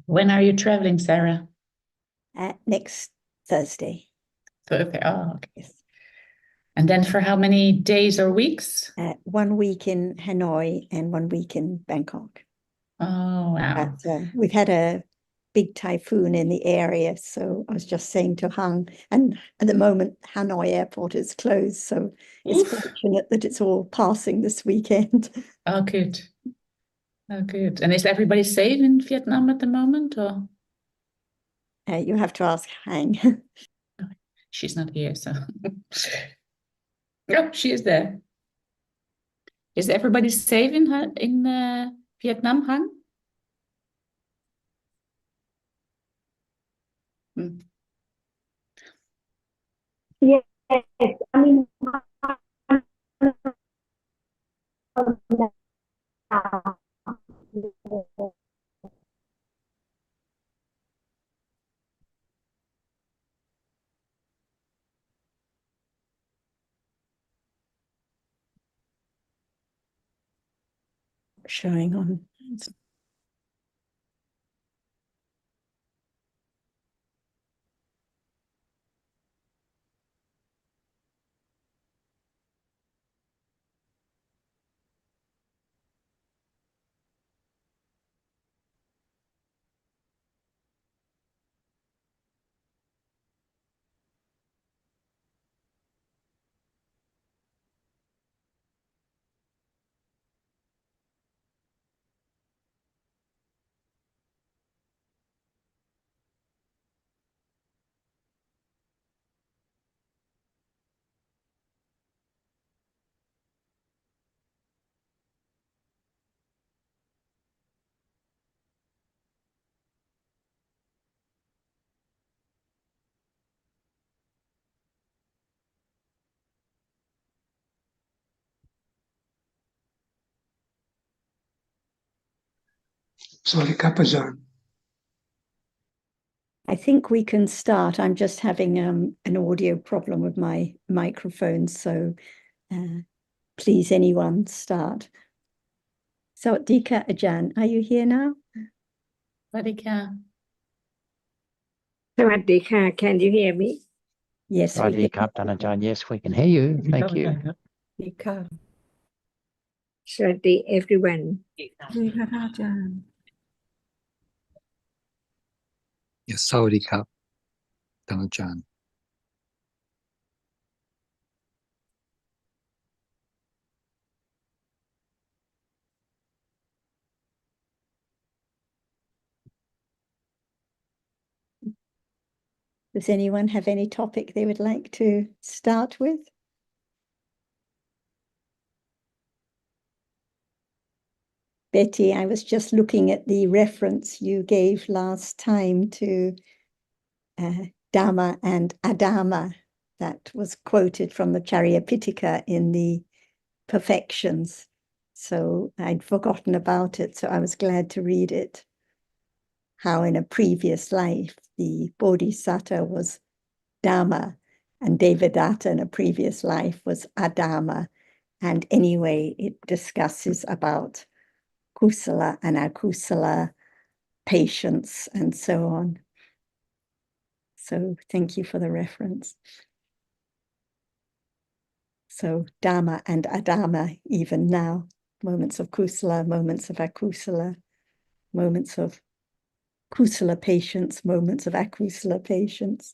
When are you traveling, Sarah? Next Thursday. Thursday. Oh, okay. Yes. And then for how many days or weeks? 1 week in Hanoi and 1 week in Bangkok. Oh, wow. But we've had a big typhoon in the area, so I was just saying to Hung, and at the moment Hanoi airport is closed, so it's Oof. fortunate that it's all passing this weekend. Oh, good. Oh, good. And is everybody safe in Vietnam at the moment, or? You have to ask Hang. She's not here, so. Oh, she is there. Is everybody safe in Vietnam, Hang? Hmm. Yes, I mean, showing on. Sorry, Kapajan. I think we can start. I'm just having an audio problem with my microphone, so please, anyone, start. So, Dika Ajan, are you here now? Radhika. สวัสดีค่ะ Can you hear me? Yes, สวัส we ดี can. ครับท่านอาจารย์ Yes we can hear you thank you Dika. สวัสดี everyone. ดีค่ะท่านอาจารย์ Yes, Saudi Cup, Dhamma. Does anyone have any topic they would like to start with? Betty, I was just looking at the reference you gave last time to Dhamma and Adhamma that was quoted from the Charya in the Perfections. So I'd forgotten about it, so I was glad to read it. How in a previous life, the Bodhisattva was Dhamma and Devadatta in a previous life was Adhamma. And anyway, it discusses about kusala and akusala, patience, and so on. So thank you for the reference. So Dhamma and Adhamma, even now, moments of kusala, moments of akusala, moments of kusala patience, moments of akusala patience.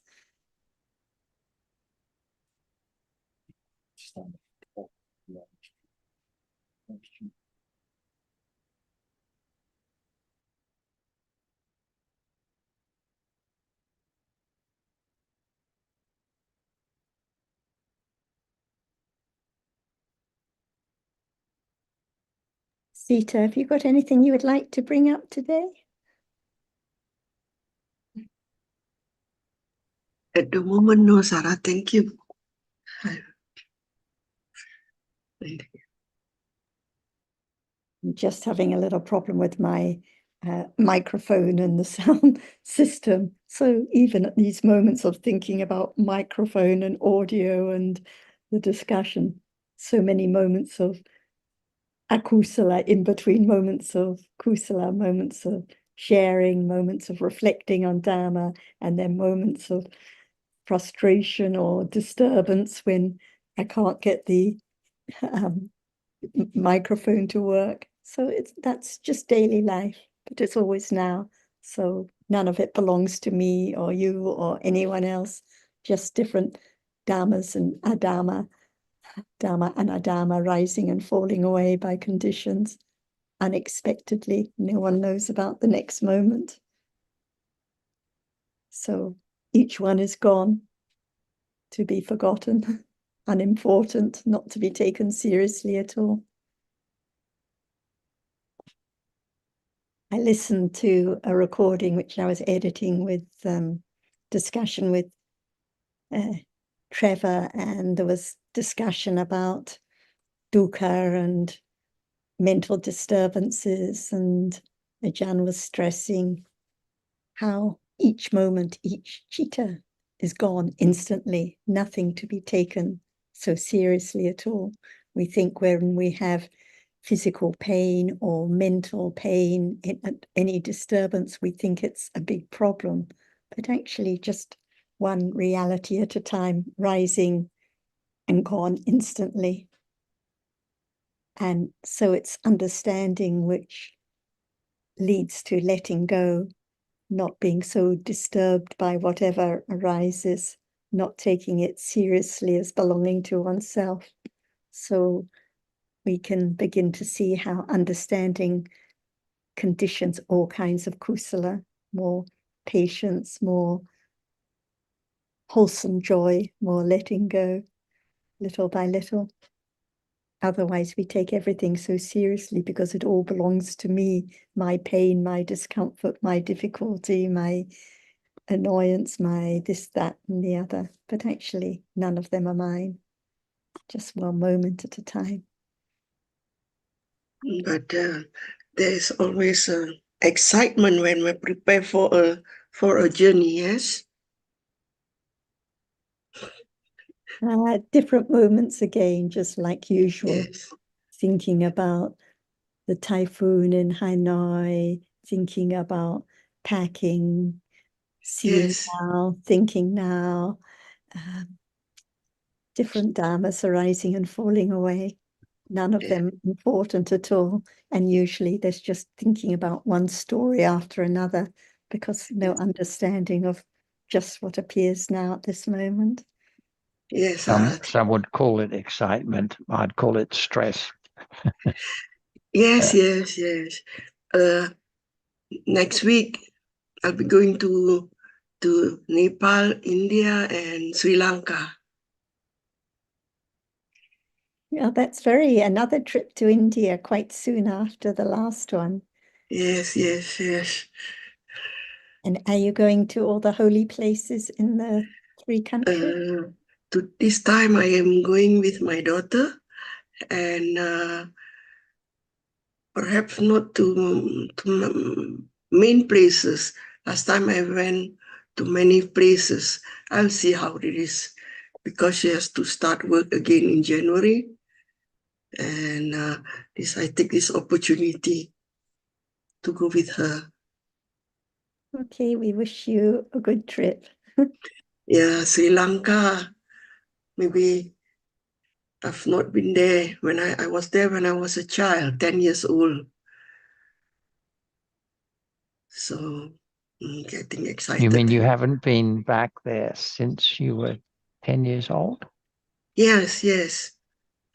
Sita, have you got anything you would like to bring up today? At the moment, no, Sarah, thank you. Thank you. I'm just having a little problem with my microphone and the sound system. So even at these moments of thinking about microphone and audio and the discussion, so many moments of akusala in between moments of kusala, moments of sharing, moments of reflecting on Dharma, and then moments of frustration or disturbance when I can't get the microphone to work. So that's just daily life, but it's always now. So none of it belongs to me or you or anyone else, just different dharmas and adharma, dharma and adharma rising and falling away by conditions unexpectedly. No one knows about the next moment. So each one is gone, to be forgotten, unimportant, not to be taken seriously at all. I listened to a recording which I was editing with discussion with Trevor, and there was discussion about dukkha and mental disturbances, and Ajahn was stressing how each moment, each citta is gone instantly, nothing to be taken so seriously at all. We think when we have physical pain or mental pain, any disturbance, we think it's a big problem, but actually just one reality at a time, rising and gone instantly. And so it's understanding which leads to letting go, not being so disturbed by whatever arises, not taking it seriously as belonging to oneself. So we can begin to see how understanding conditions all kinds of kusala, more patience, more wholesome joy, more letting go, little by little. Otherwise, we take everything so seriously because it all belongs to me, my pain, my discomfort, my difficulty, my annoyance, my this, that, and the other. But actually, none of them are mine, just one moment at a time. But there's always excitement when we prepare for a journey, yes? Different moments again, just like usual, Yes. thinking about the typhoon in Hanoi, thinking about packing, seeing Yes. now, thinking now, different dharmas arising and falling away. None of them important at all. And usually there's just thinking about one story after another because no understanding of just what appears now at this moment. Yes, Some would call it excitement. I'd call it stress. yes, yes, yes. Next week I'll be going to Nepal, India, and Sri Lanka. Yeah, that's another trip to India quite soon after the last one. Yes, yes, yes. And are you going to all the holy places in the three countries? To this time I am going with my daughter, and perhaps not to main places. Last time I went to many places. I'll see how it is, because she has to start work again in January, and I take this opportunity to go with her. Okay, we wish you a good trip. Yeah, Sri Lanka. Maybe I've not been there. When I was there when I was a child, 10 years old. So getting excited. You mean you haven't been back there since you were 10 years old? Yes, yes.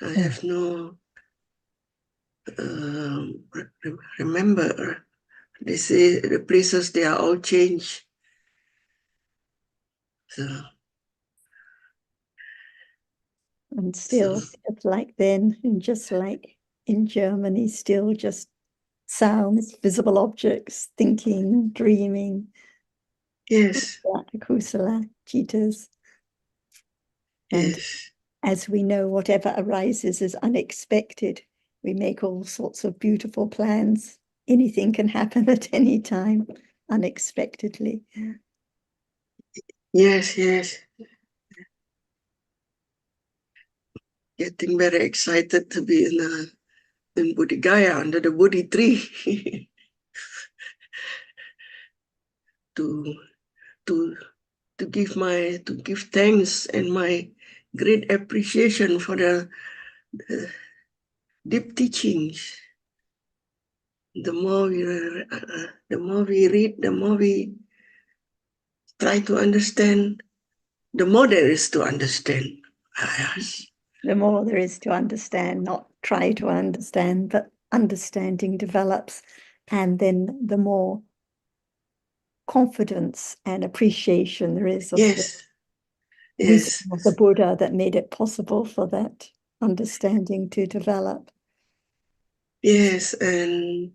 I have no remember. They say the places, they are all changed. So And still, just like then, and just like in Germany, still just sounds, visible objects, thinking, dreaming, yes, kusala, citas. And yes, as we know, whatever arises is unexpected. We make all sorts of beautiful plans. Anything can happen at any time, unexpectedly. yes, yes. Getting very excited to be in Bodhi Gaya under the Bodhi tree. to to to give thanks and my great appreciation for the deep teachings. The more we read, the more we try to understand, the more there is to understand. Yes. The more there is to understand, not try to understand, but understanding develops. And then the more confidence and appreciation there is of the Yes. wisdom of the Buddha that made it possible for that understanding to develop. Yes, and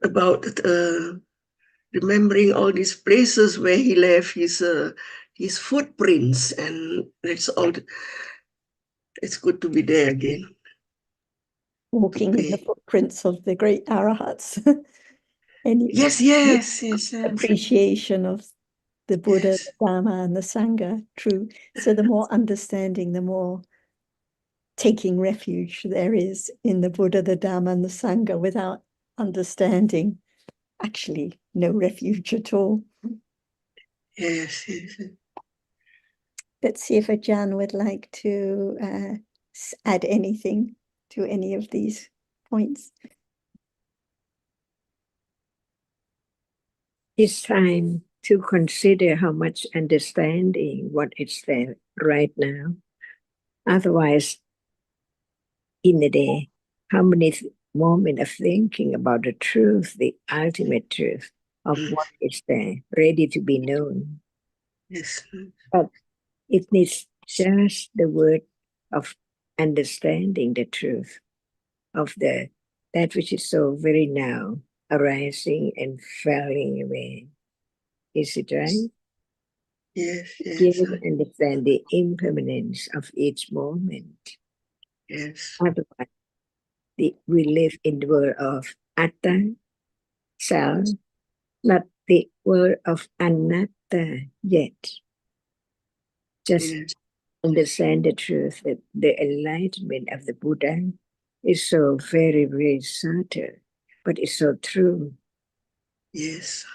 about remembering all these places where he left his footprints, and it's all. It's good to be there again. Walking in the footprints of the great arahats. Yes, yes, yes, yes. Appreciation of the Buddha, Yes. the Dhamma, and the Sangha. True. So the more understanding, the more taking refuge there is in the Buddha, the Dhamma, and the Sangha. Without understanding, actually no refuge at all. Yes, yes. Let's see if Ajahn would like to add anything to any of these points. It's time to consider how much understanding what is there right now. Otherwise, in the day, how many moments of thinking about the truth, the ultimate truth of what is there, ready to be known. Yes. But it needs just the word of understanding the truth of that which is so very now arising and falling away. Is it right? Yes, yes. Give and understand the impermanence of each moment. Yes. Otherwise, we live in the world of atta, self, not the world of anatta yet. Just Yes. understand the truth that the enlightenment of the Buddha is so very, very subtle, but it's so true. Yes.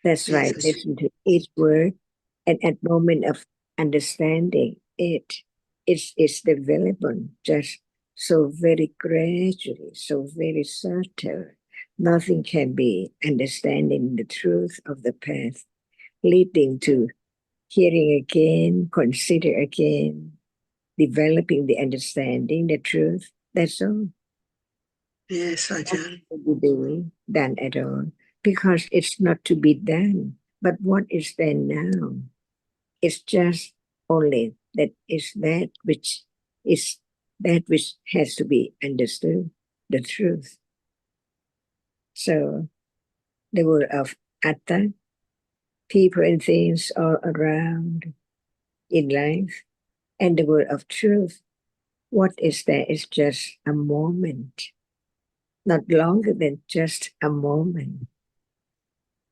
That's right. Yes. Listen to each word, and at moment of understanding it's developing just so very gradually, so very subtle. Nothing can be understanding the truth of the path, leading to hearing again, consider again, developing the understanding, the truth. That's all. Yes, Ajahn. To be doing, done at all, because it's not to be done. But what is there now? It's just only that is that which has to be understood, the truth. So the word of atta, people and things all around in life, and the word of truth, what is there is just a moment, not longer than just a moment,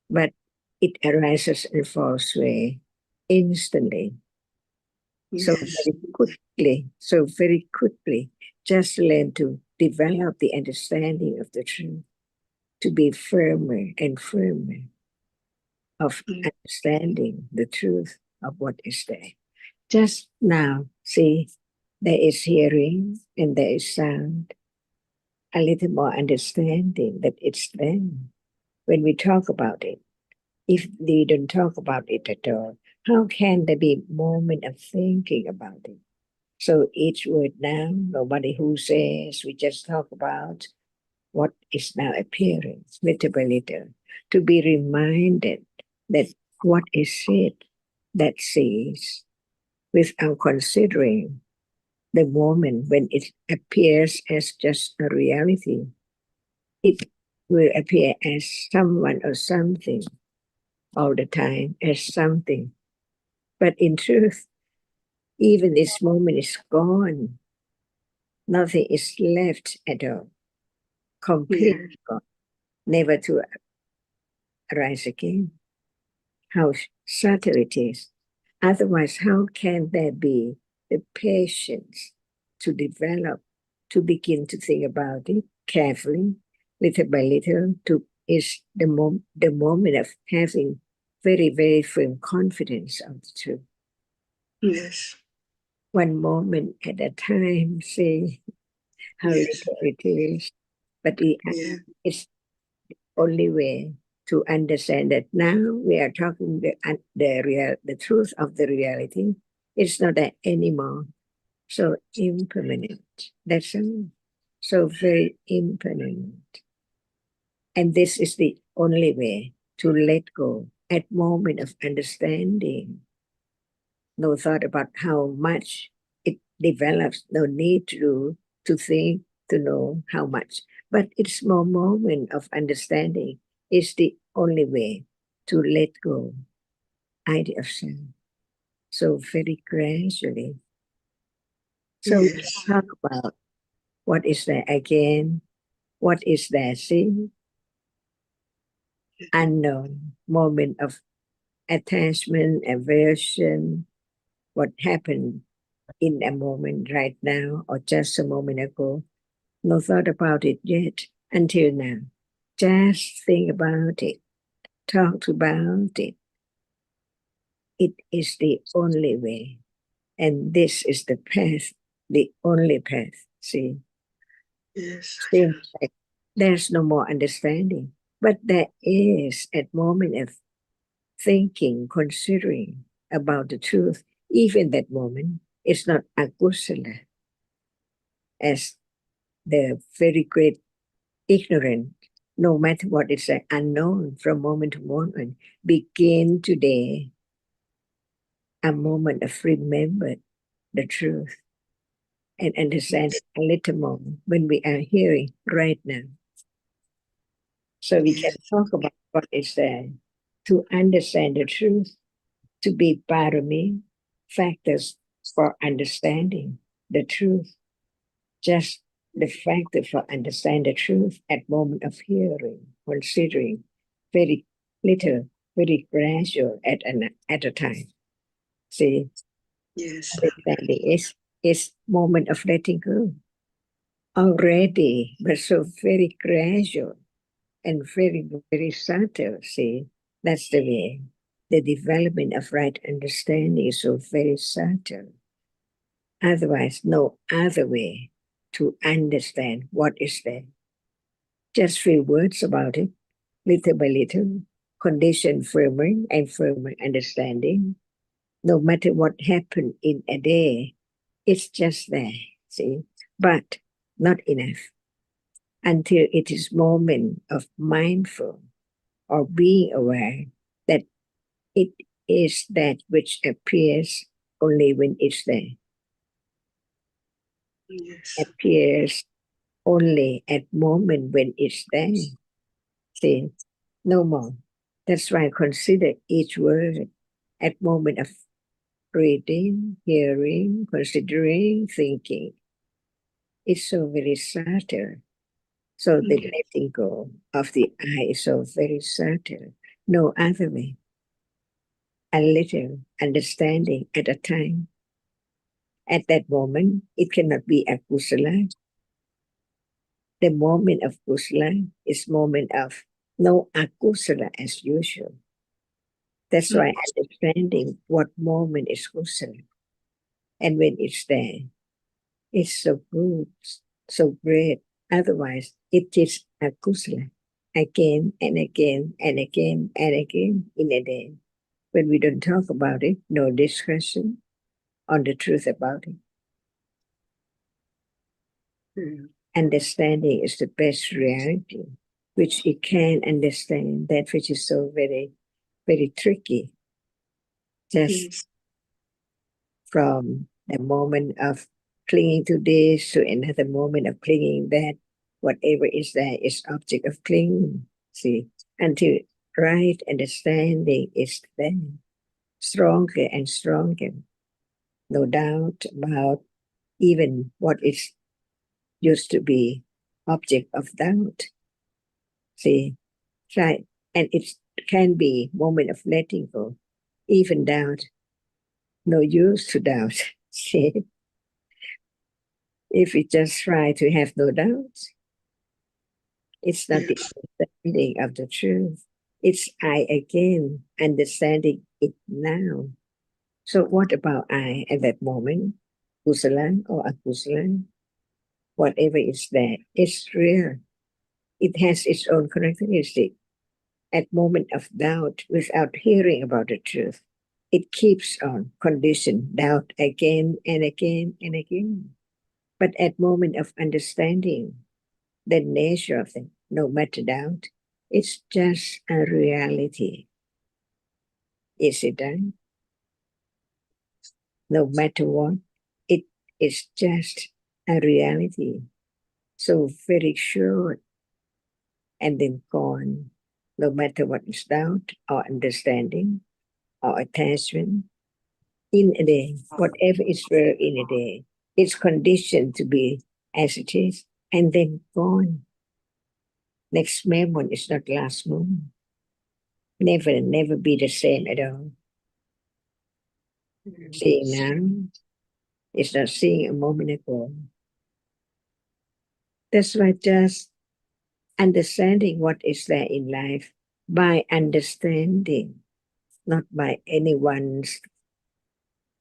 but it arises and falls away instantly. So Yes. very quickly, just learn to develop the understanding of the truth, to be firmer and firmer of understanding the truth of what is there. Just now, see, there is hearing and there is sound, a little more understanding that it's there when we talk about it. If they don't talk about it at all, how can there be a moment of thinking about it? So each word now, nobody who says, we just talk about what is now appearing, little by little, to be reminded that what is it that says, without considering the moment when it appears as just a reality, it will appear as someone or something all the time, as something. But in truth, even this moment is gone. Nothing is left at all. Completely gone, never to arise again. How subtle it is. Otherwise, how can there be the patience to develop, to begin to think about it carefully, little by little, to is the moment of having very, very firm confidence of the truth. Yes. One moment at a time, see how Yes. little it is. But Yeah. it's the only way to understand that now we are talking the truth of the reality. It's not that anymore. So impermanent. That's all. So very impermanent. And this is the only way to let go at moment of understanding. No thought about how much it develops, no need to think, to know how much. But it's more moment of understanding is the only way to let go idea of self. So very gradually. So we Yes. talk about what is there again, what is there, see? Unknown moment of attachment, aversion, what happened in a moment right now or just a moment ago. No thought about it yet until now. Just think about it, talk about it. It is the only way. And this is the path, the only path. See, Yes. seems like there's no more understanding. But there is at moment of thinking, considering about the truth, even that moment, it's not akusala as the very great ignorant, no matter what it's unknown from moment to moment, begin today a moment of remember the truth and understand a little more when we are hearing right now. So we can talk about what is there to understand the truth, to be parami, factors for understanding the truth. Just the factor for understand the truth at moment of hearing, considering very little, very gradual at a time. See, Yes. understanding is moment of letting go already, but so very gradual and very, very subtle. See, that's the way. The development of right understanding is so very subtle. Otherwise, no other way to understand what is there. Just few words about it, little by little, condition firmer and firmer understanding. No matter what happened in a day, it's just there, see? But not enough until it is moment of mindful or being aware that it is that which appears only when it's there. Yes. Appears only at moment when it's there. See, no more. That's why I consider each word at moment of reading, hearing, considering, thinking. It's so very subtle. So the letting go of the I is so very subtle. No other way. A little understanding at a time. At that moment, it cannot be a kusala. The moment of kusala is moment of no akusala as usual. That's why understanding what moment is kusala. And when it's there, it's so good, so great. Otherwise, it is akusala again and again and again and again in a day. When we don't talk about it, no discussion on the truth about it. Understanding is the best reality, which it can understand that which is so very, very tricky. Just from the moment of clinging to this to another moment of clinging that, whatever is there is object of clinging. See, until right understanding is there, stronger and stronger. No doubt about even what is used to be object of doubt. See, right, and it can be moment of letting go, even doubt. No use to doubt. See, if we just try to have no doubts, It's not the Yes. understanding of the truth. It's I again, understanding it now. So what about I at that moment? Kusala or akusala? Whatever is there, it's real. It has its own characteristic. At moment of doubt, without hearing about the truth, it keeps on conditioned doubt again and again and again. But at moment of understanding the nature of things, no matter doubt, it's just a reality. Is it done? No matter what, it is just a reality. So very short and then gone. No matter what is doubt or understanding or attachment, in a day, whatever is real in a day, it's conditioned to be as it is and then gone. Next moment is not last moment. Never be the same at all. Seeing now is not seeing a moment ago. That's why just understanding what is there in life by understanding, not by anyone's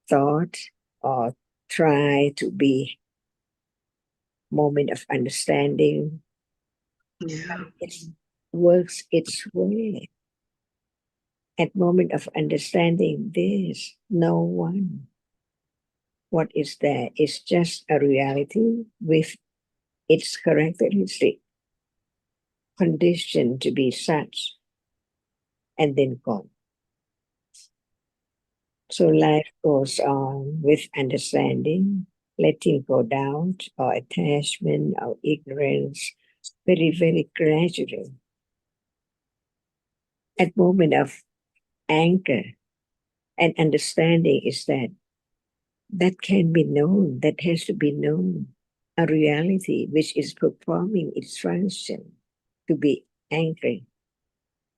thought or try to be moment of understanding. Yeah. It works its way. At moment of understanding this, no one. What is there is just a reality with its characteristic, conditioned to be such, and then gone. So life goes on with understanding, letting go doubt or attachment or ignorance, very gradually. At moment of anchor and understanding is that can be known, that has to be known, a reality which is performing its function to be anchored.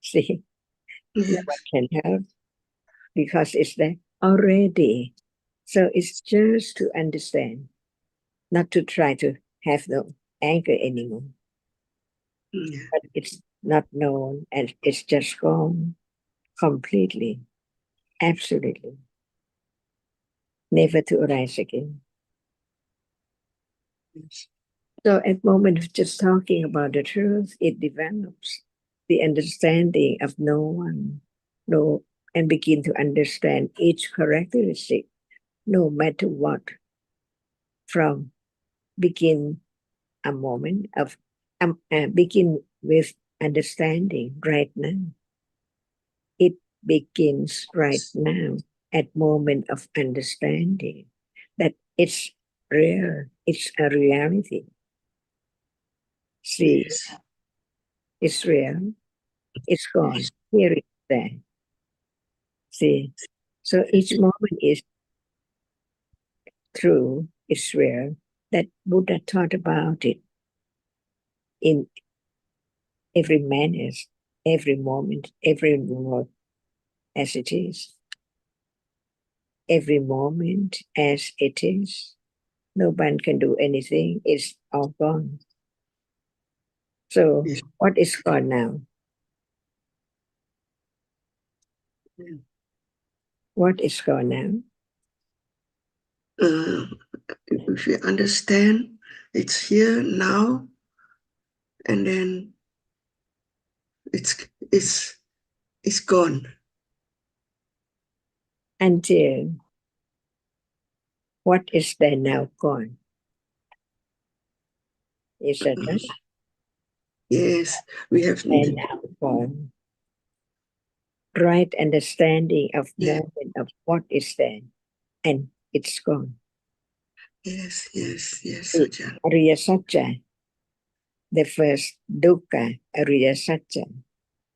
See, no Yes. one can help because it's there already. So it's just to understand, not to try to have no anchor anymore. Yeah. But it's not known and it's just gone completely, absolutely, never to arise again. Yes. So at moment of just talking about the truth, it develops the understanding of no one, no, and begin to understand each characteristic, no matter what, from begin a moment of begin with understanding right now. It begins right now at moment of understanding that it's real, it's a reality. See, Yes. it's real, it's gone, here it's there. See, so each moment is true, it's real, that Buddha taught about it in every manner, every moment, every word as it is. Every moment as it is. No one can do anything, it's all gone. So Yes. what is gone now? Yeah. What is gone now? If you understand, it's here now, and then it's it's it's gone. Until what is there now gone? Is that right? Yes, we have. And now gone. Right understanding of Yeah. moment of what is there, and it's gone. Yes, The Ajahn. Ariya Satya, the first dukkha, Ariya Satya.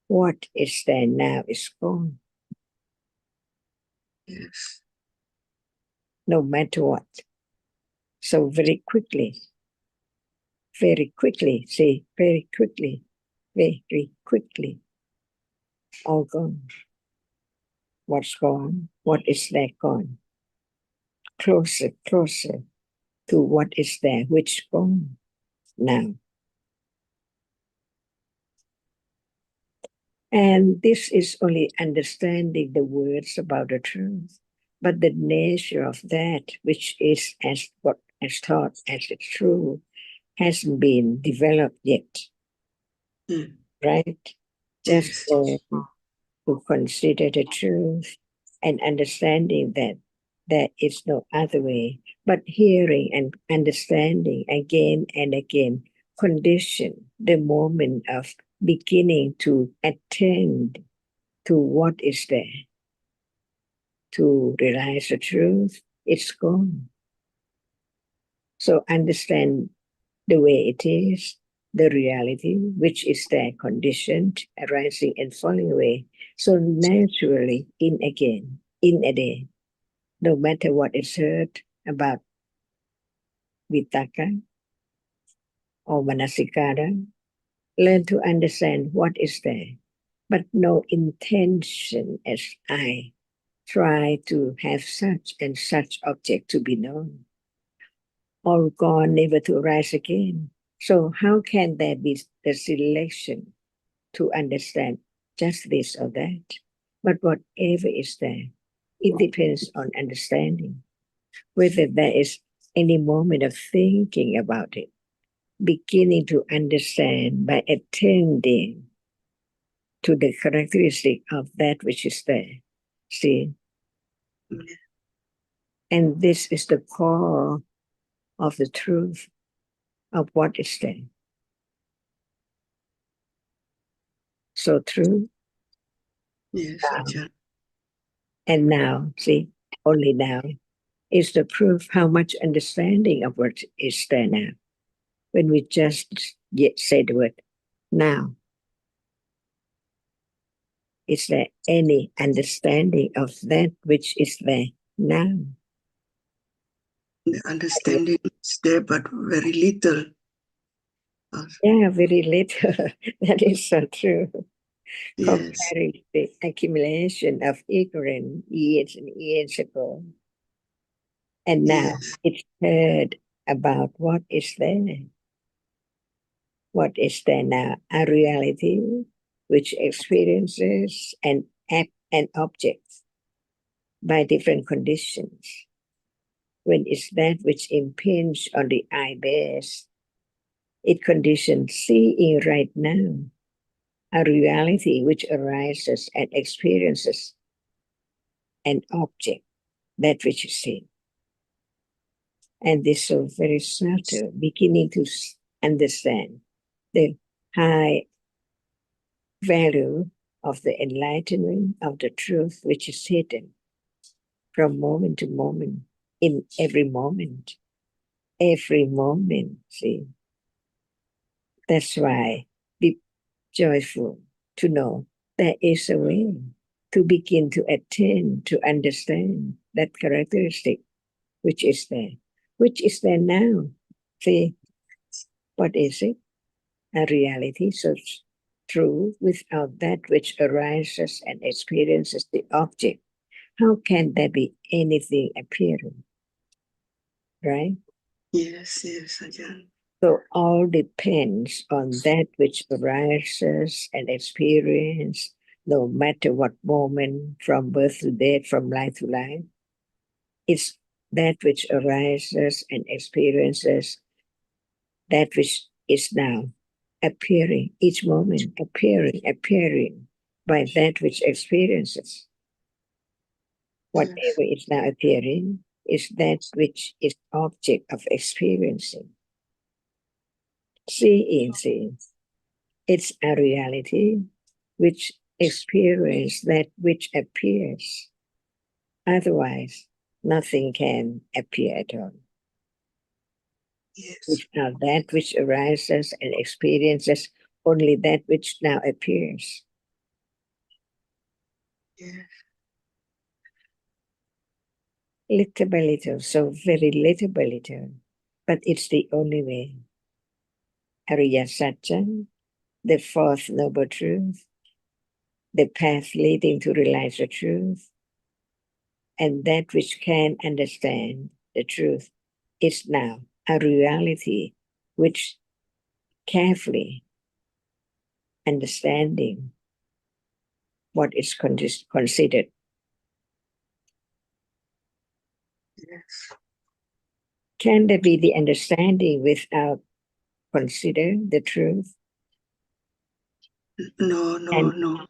What is there now is gone. Yes. No matter what. So very quickly, say very quickly, all gone. What's gone? What is there gone? Closer to what is there, which gone now. And this is only understanding the words about the truth, but the nature of that which is as what is taught as the truth hasn't been developed yet, Mm. right? Just Yes. to consider the truth and understanding that there is no other way, but hearing and understanding again and again condition the moment of beginning to attend to what is there, to realize the truth, it's gone. So understand the way it is, the reality, which is there conditioned, arising and falling away. So naturally, in again, in a day, no matter what is heard about Vitaka or Manasikara, learn to understand what is there, but no intention as I try to have such and such object to be known, or gone never to arise again. So how can there be the selection to understand just this or that? But whatever is there, it depends on understanding, whether there is any moment of thinking about it, beginning to understand by attending to the characteristic of that which is there. See? And this is the core of the truth of what is there. So true. Yes, Ajahn. And now, see, only now is the proof how much understanding of what is there now. When we just yet say the word now, is there any understanding of that which is there now? The understanding is there, but very little. Yeah, very little. That is so true. Yes. Comparing the accumulation of ignorance years and years ago. And now Yes. it's heard about what is there. What is there now? A reality which experiences and act and objects by different conditions. When it's that which impinge on the eye base, it conditions seeing right now, a reality which arises and experiences an object, that which is seen. And this so very subtle, beginning to understand the high value of the enlightenment of the truth which is hidden from moment to moment, in every moment, see. That's why be joyful to know there is a way to begin to attain, to understand that characteristic which is there now. See, what is it? A reality so true without that which arises and experiences the object. How can there be anything appearing? Right? Yes, Ajahn. So all depends on that which arises and experience, no matter what moment, from birth to death, from life to life. It's that which arises and experiences that which is now appearing, each moment appearing by that which experiences. Whatever is now appearing is that which is object of experiencing. Seeing. It's a reality which experiences that which appears. Otherwise, nothing can appear at all. Yes. Without that which arises and experiences only that which now appears. Yes. Little by little, so very little by little, but it's the only way. Ariya Satya, the fourth noble truth, the path leading to realize the truth, and that which can understand the truth is now a reality which carefully understanding what is considered. Yes. Can there be the understanding without consider the truth? No, no, And no.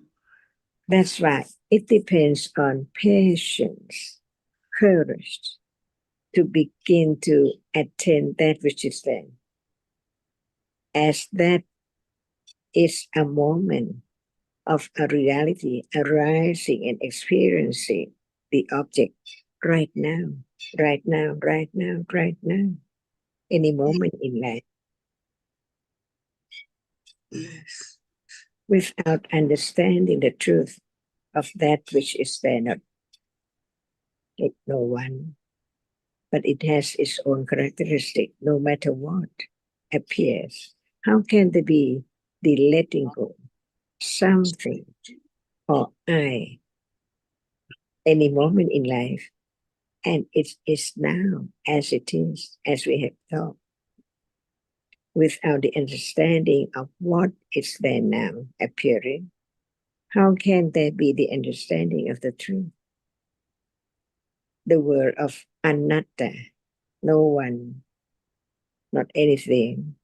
that's right. It depends on patience, courage to begin to attend that which is there. As that is a moment of a reality arising and experiencing the object right now, right now, right now, right now, any moment in life. Yes. Without understanding the truth of that which is there, not like no one, but it has its own characteristic, no matter what appears. How can there be the letting go, something or I, any moment in life, and it is now as it is, as we have thought, without the understanding of what is there now appearing? How can there be the understanding of the truth? The word of anatta, no one, not anything.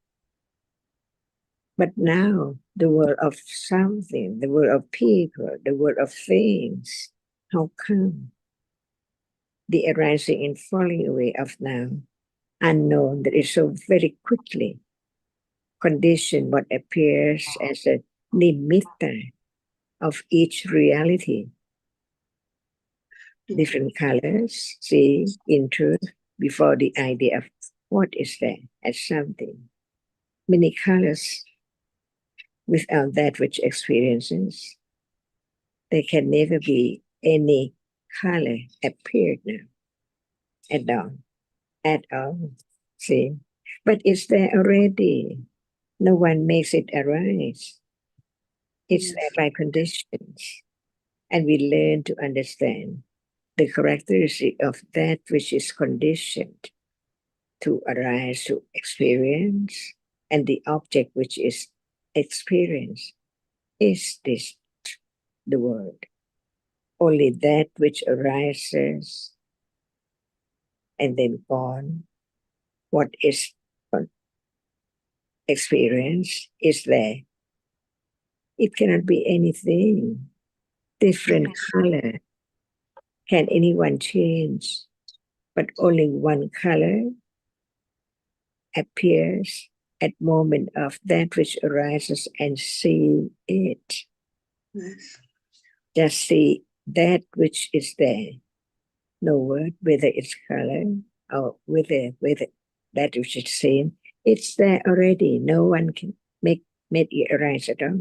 But now the word of something, the word of people, the word of things, how come the arising and falling away of now, unknown, that is so very quickly condition what appears as a nimitta of each reality? Different colors, see, in truth, before the idea of what is there as something. Many colors without that which experiences. There can never be any color appeared now at all, at all. See, but it's there already. No one makes it arise. It's there by conditions, and we learn to understand the characteristic of that which is conditioned to arise, to experience, and the object which is experienced. Is this the word? Only that which arises and then gone, what is experienced is there. It cannot be anything. Different color. Can anyone change? But only one color appears at moment of that which arises and see it. Yes. Just see that which is there. No word, whether it's color or whether that which is seen. It's there already. No one can make it arise at all.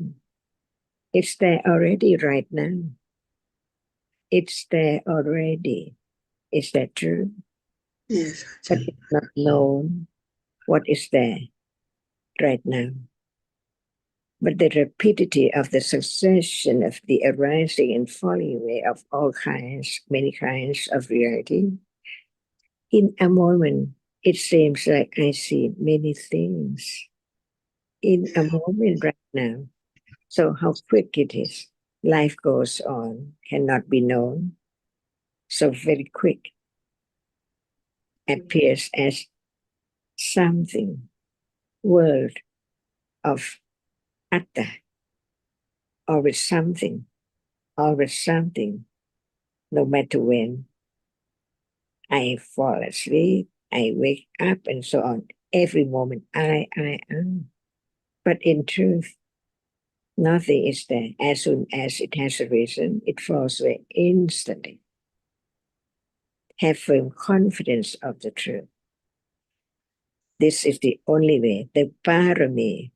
It's there already right now. It's there already. Is that true? Yes. But it's not known what is there right now. But the rapidity of the succession of the arising and falling away of all kinds, many kinds of reality, in a moment, it seems like I see many things in a moment right now. So how quick it is. Life goes on, cannot be known. So very quick appears as something, world of atta, always something, no matter when. I fall asleep, I wake up, and so on. Every moment, I am. But in truth, nothing is there. As soon as it has arisen, it falls away instantly. Have firm confidence of the truth. This is the only way. The parami,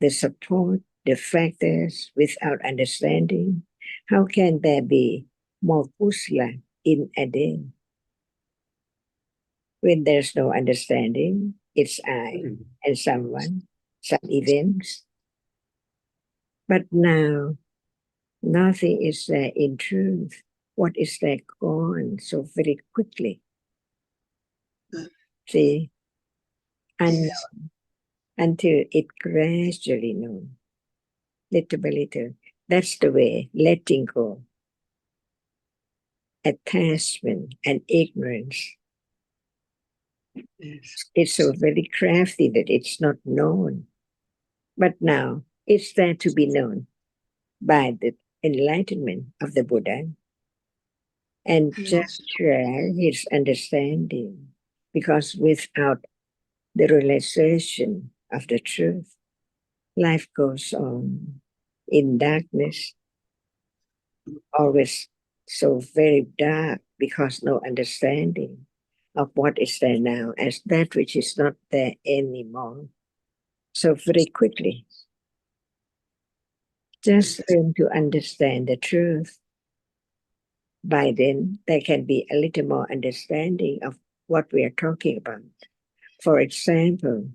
the support, the factors without understanding. How can there be more kusla in a day? When there's no understanding, it's I and someone, some events. But now, nothing is there in truth. What is there gone so very quickly? See, unknown until it gradually known, little by little. That's the way, letting go. Attachment and ignorance. Yes. It's so very crafty that it's not known. But now it's there to be known by the enlightenment of the Buddha and Yes. just share his understanding. Because without the realization of the truth, life goes on in darkness, always so very dark because no understanding of what is there now as that which is not there anymore. So very quickly, just learn to understand the truth. By then, there can be a little more understanding of what we are talking about. For example,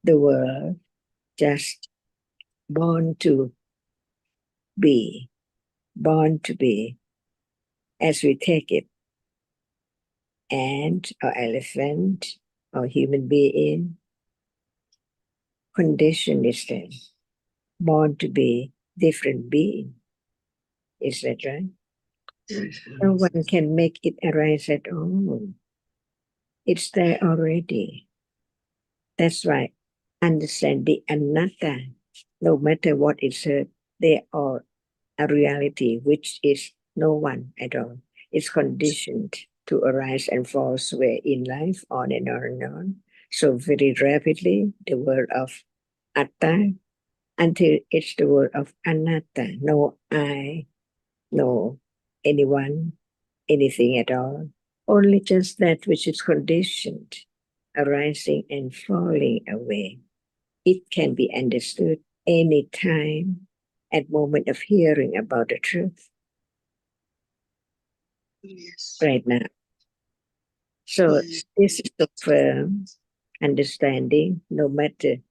the word just born to be, as we take it, ant or elephant or human being, condition is there, born to be different being. Is that right? Yes. No one can make it arise at all. It's there already. That's why understand the anatta, no matter what is heard, they are a reality which is no one at all. It's conditioned to arise and fall away in life, on and on and on. So very rapidly, the word of atta, until it's the word of anatta, no I, no anyone, anything at all. Only just that which is conditioned, arising and falling away. It can be understood any time at moment of hearing about the truth Yes. right now. So Yes. this is the firm understanding, no matter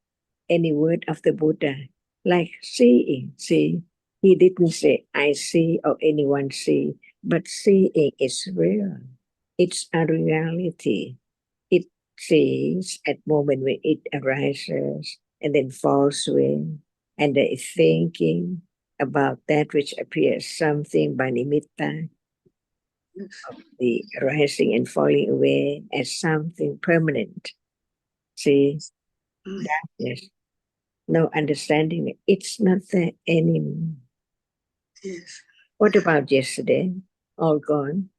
any word of the Buddha, like seeing. See, he didn't say I see or anyone see, but seeing is real. It's a reality. It sees at moment when it arises and then falls away, and there is thinking about that which appears something by nimitta, the rising and falling away as something permanent. See, darkness, no understanding. It's not there anymore. Yes. What about yesterday? All gone.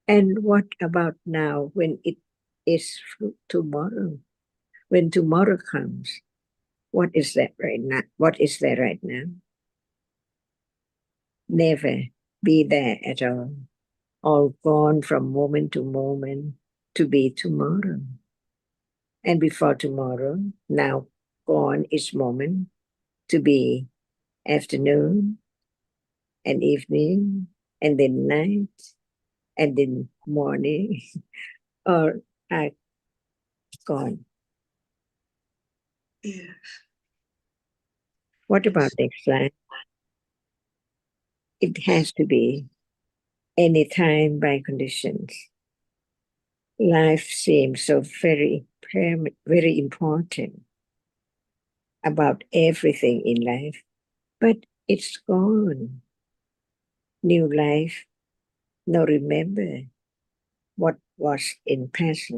And what about now when it is tomorrow? When tomorrow comes, what is that right now? What is there right now? Never be there at all gone from moment to moment to be tomorrow. And before tomorrow, now gone is moment to be afternoon and evening and then night and then morning or gone. Yes. What about next life? It has to be any time by conditions. Life seems so very important about everything in life, but it's gone. New life, no remember what was in past,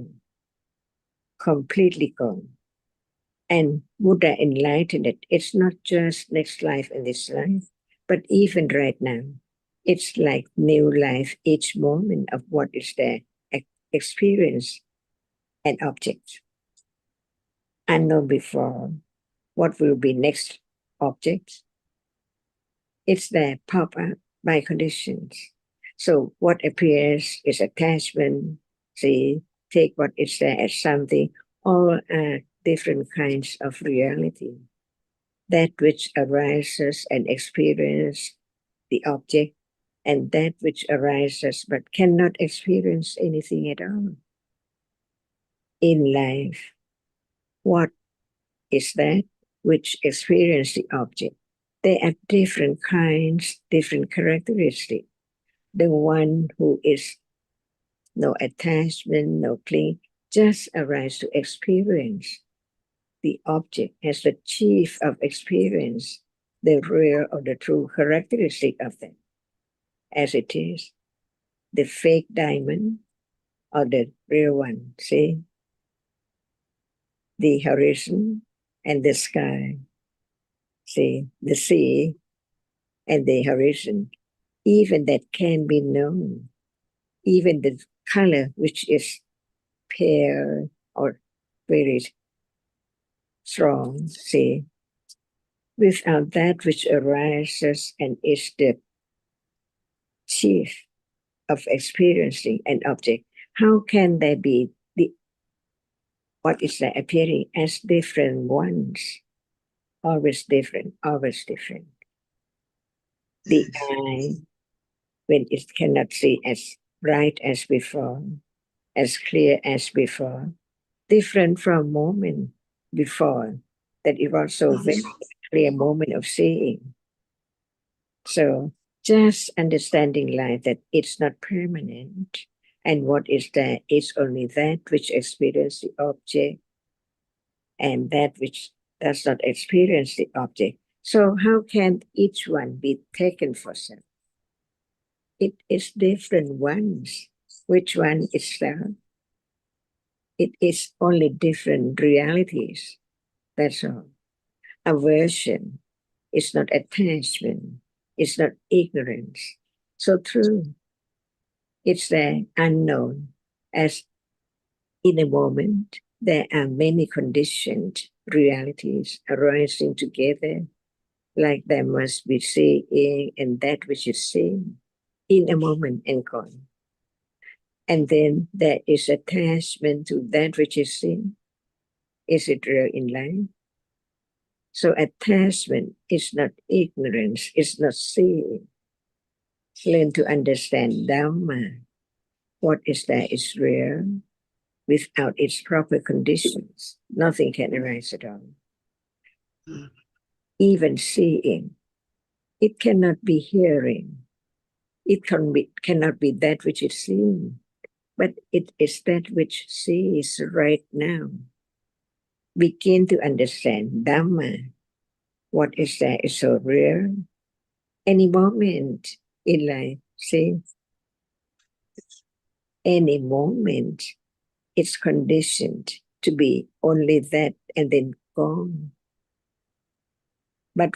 completely gone. And Buddha enlightened it. It's not just next life and this life, but even right now. It's like new life each moment of what is there, experience and object. Unknown before, what will be next object? It's there, pop up by conditions. So what appears is attachment, see, take what is there as something, all are different kinds of reality. That which arises and experience the object, and that which arises but cannot experience anything at all. In life, what is that which experience the object? They are different kinds, different characteristics. The one who is no attachment, no cling, just arise to experience the object as the chief of experience. the real or the true characteristic of them as it is, the fake diamond or the real one. See, the horizon and the sky. See, the sea and the horizon, even that can be known, even the color which is pale or very strong, see, without that which arises and is the chief of experiencing an object, how can there be the what is that appearing as different ones? Always different, always different. The eye, when it cannot see as bright as before, as clear as before, different from moment before, that it was so very clear moment of seeing. So just understanding life that it's not permanent, and what is there is only that which experiences the object and that which does not experience the object. So how can each one be taken for self? It is different ones. Which one is self? It is only different realities. That's all. Aversion is not attachment. It's not ignorance. So true. It's the unknown. As in a moment, there are many conditioned realities arising together, like there must be seeing and that which is seen in a moment and gone. And then there is attachment to that which is seen. Is it real in life? So attachment is not ignorance, it's not seeing. Learn to understand Dhamma. What is there is real. Without its proper conditions, nothing can arise at all. Even seeing, it cannot be hearing. It cannot be that which is seen, but it is that which sees right now. Begin to understand Dhamma. What is there is so real. Any moment in life, see, any moment, it's conditioned to be only that and then gone. But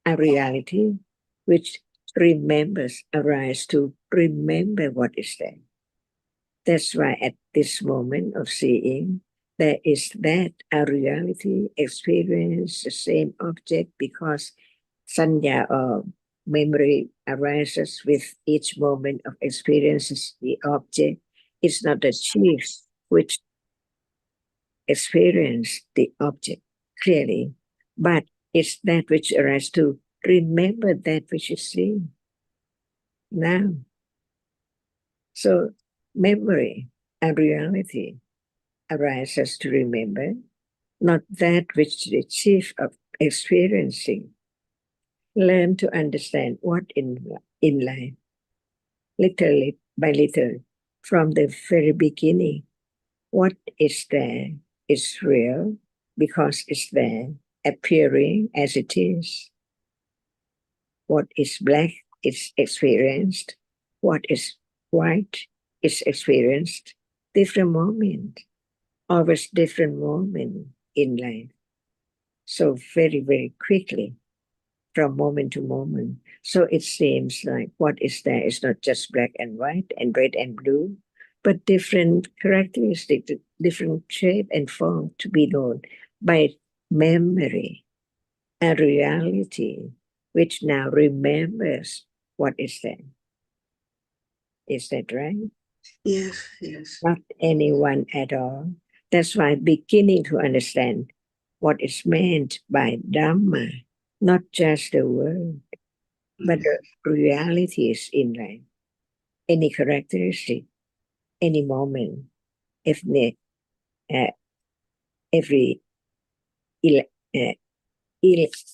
a reality which remembers arise to remember what is there. That's why at this moment of seeing, there is that a reality experience the same object, because sanya or memory arises with each moment of experiences the object. It's not the chief which experience the object clearly, but it's that which arises to remember that which is seen now. So memory and reality arises to remember, not that which the chief of experiencing. Learn to understand what in life, literally by little, from the very beginning, what is there is real because it's there, appearing as it is. What is black is experienced. What is white is experienced. Different moment, always different moment in life. So very, very quickly, from moment to moment. So it seems like what is there is not just black and white and red and blue, but different characteristics, different shape and form to be known by memory, a reality which now remembers what is there. Is that right? Yes, yes. Not anyone at all. That's why beginning to understand what is meant by Dhamma, not just the word, but the realities in life. Any characteristic, any moment, every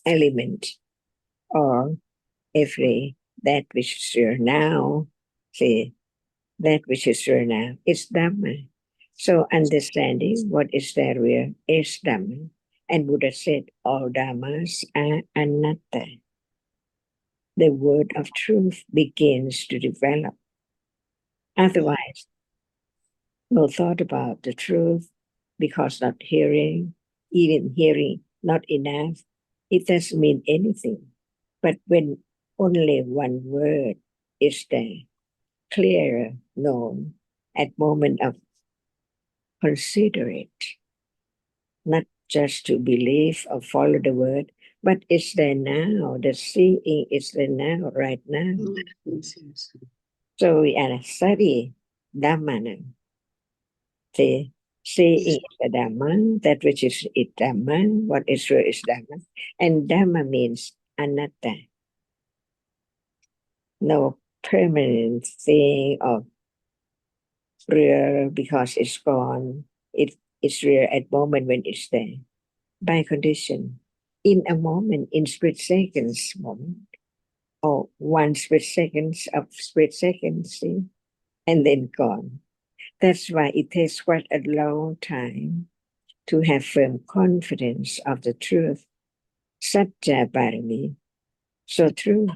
element, or every that which is here now, see, that which is here now, is Dhamma. So understanding what is there real is Dhamma. And Buddha said all Dhammas are anatta. the word of truth begins to develop. Otherwise, no thought about the truth, because not hearing, even hearing not enough, it doesn't mean anything. But when only one word is there, clearer known at moment of consider it, not just to believe or follow the word, but it's there now. The seeing is there now, right now. Yes, yes. So we are study Dhamma now. See, seeing is the Dhamma, that which is Dhamma, what is true is Dhamma. And Dhamma means anatta. No permanent thing of real because it's gone. It's real at moment when it's there. By condition. In a moment, in split seconds moment, or 1 split seconds of split seconds, see, and then gone. That's why it takes quite a long time to have firm confidence of the truth. Satya Parami. So true.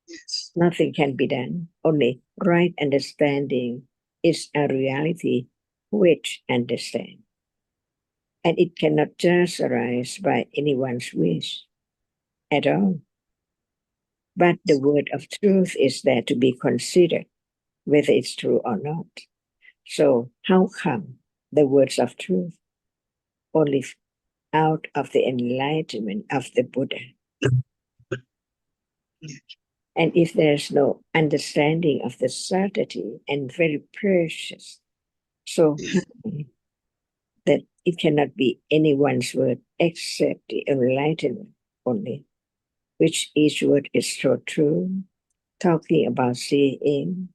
Yes. Nothing can be done. Only right understanding is a reality which understand. And it cannot just arise by anyone's wish at all. But the word of truth is there to be considered, whether it's true or not. So how come the words of truth? Only out of the enlightenment of the Buddha. And if there's no understanding of the subtlety and very precious, so high, that it cannot be anyone's word except the enlightenment only, which each word is so true, talking about seeing,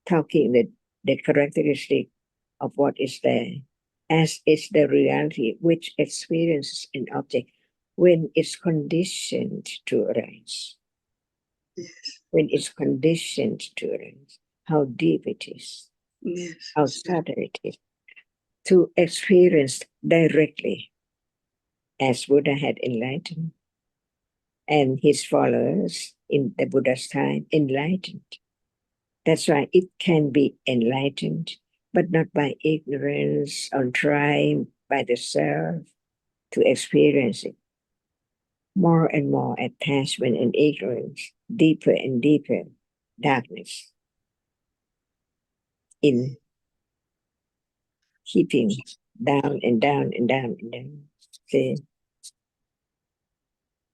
talking the characteristic of what is there, as is the reality which experiences an object when it's conditioned to arise. Yes. When it's conditioned to arise, how deep it is, Yes. how subtle it is, to experience directly as Buddha had enlightened, and his followers in the Buddha's time enlightened. That's why it can be enlightened, but not by ignorance or trying by the self to experience it. More and more attachment and ignorance, deeper and deeper darkness in keeping down and down and down and down. See?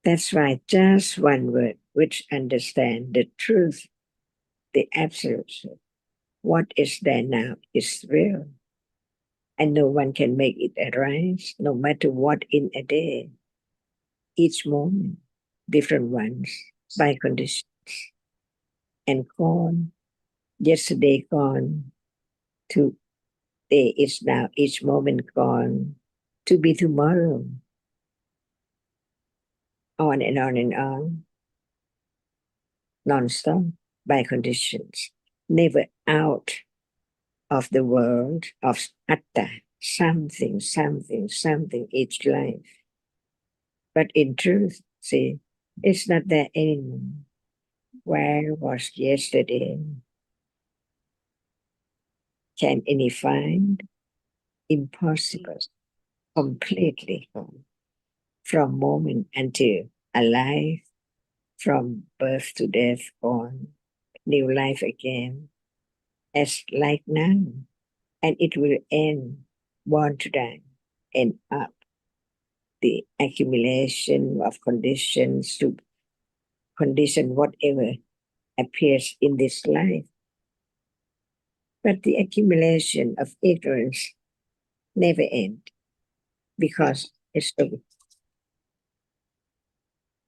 That's why just one word which understand the truth, the absolute truth. What is there now is real. And no one can make it arise, no matter what in a day. Each moment, different ones, by conditions. And gone, yesterday gone, today is now, each moment gone, to be tomorrow. On and on and on, non-stop, by conditions. Never out of the world of atta, something, something, something each life. But in truth, see, it's not there anymore. Where was yesterday? Can any find? Impossible. Completely gone. From moment until alive, from birth to death gone. New life again, as like now. And it will end, born to die, end up the accumulation of conditions to condition whatever appears in this life. But the accumulation of ignorance never ends because it's so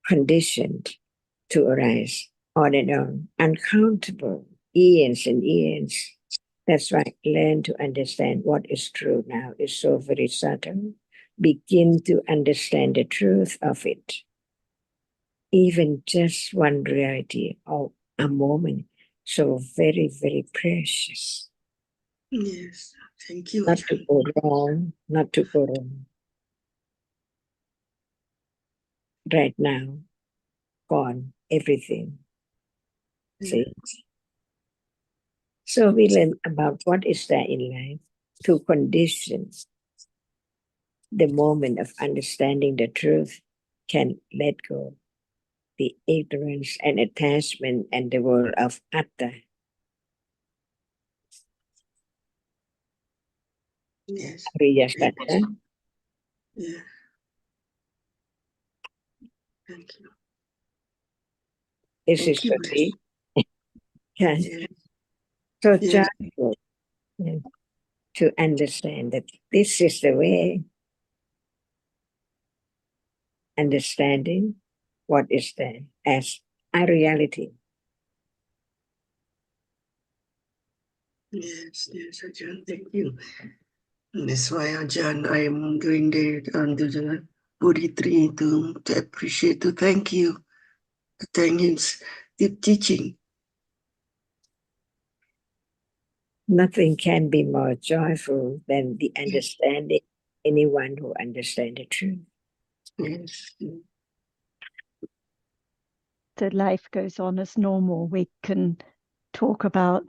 conditioned to arise on and on, uncountable eons and eons. That's why learn to understand what is true now is so very subtle. Begin to understand the truth of it. Even just one reality of a moment, so very, very precious. Yes. Thank you. Not to go wrong, not to go wrong. Right now, gone, everything. See? So we learn about what is there in life to condition the moment of understanding the truth can let go the ignorance and attachment and the world of atta. Yes. Ariya Satta. Yeah. Thank you. This Thank is you. for me. Yeah. Yeah. So Yes. joyful to understand that this is the way, understanding what is there as a reality. Yes, yes, Ajahn, thank you. And that's why, Ajahn, I am doing the Bodhi tree to appreciate, to thank you, to thank his deep teaching. Nothing can be more joyful than the understanding, anyone who understands the truth. Yes. So life goes on as normal. We can talk about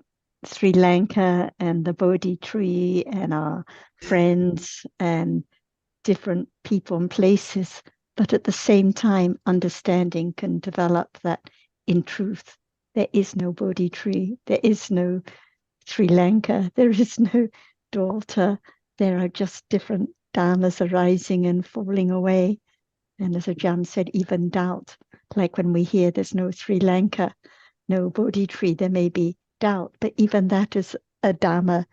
Sri Lanka and the Bodhi tree and our friends and different people and places, but at the same time, understanding can develop that in truth, there is no Bodhi tree, there is no Sri Lanka, there is no daughter, there are just different dharmas arising and falling away. And as Ajahn said, even doubt, like when we hear there's no Sri Lanka, no Bodhi tree, there may be doubt, but even that is a dharma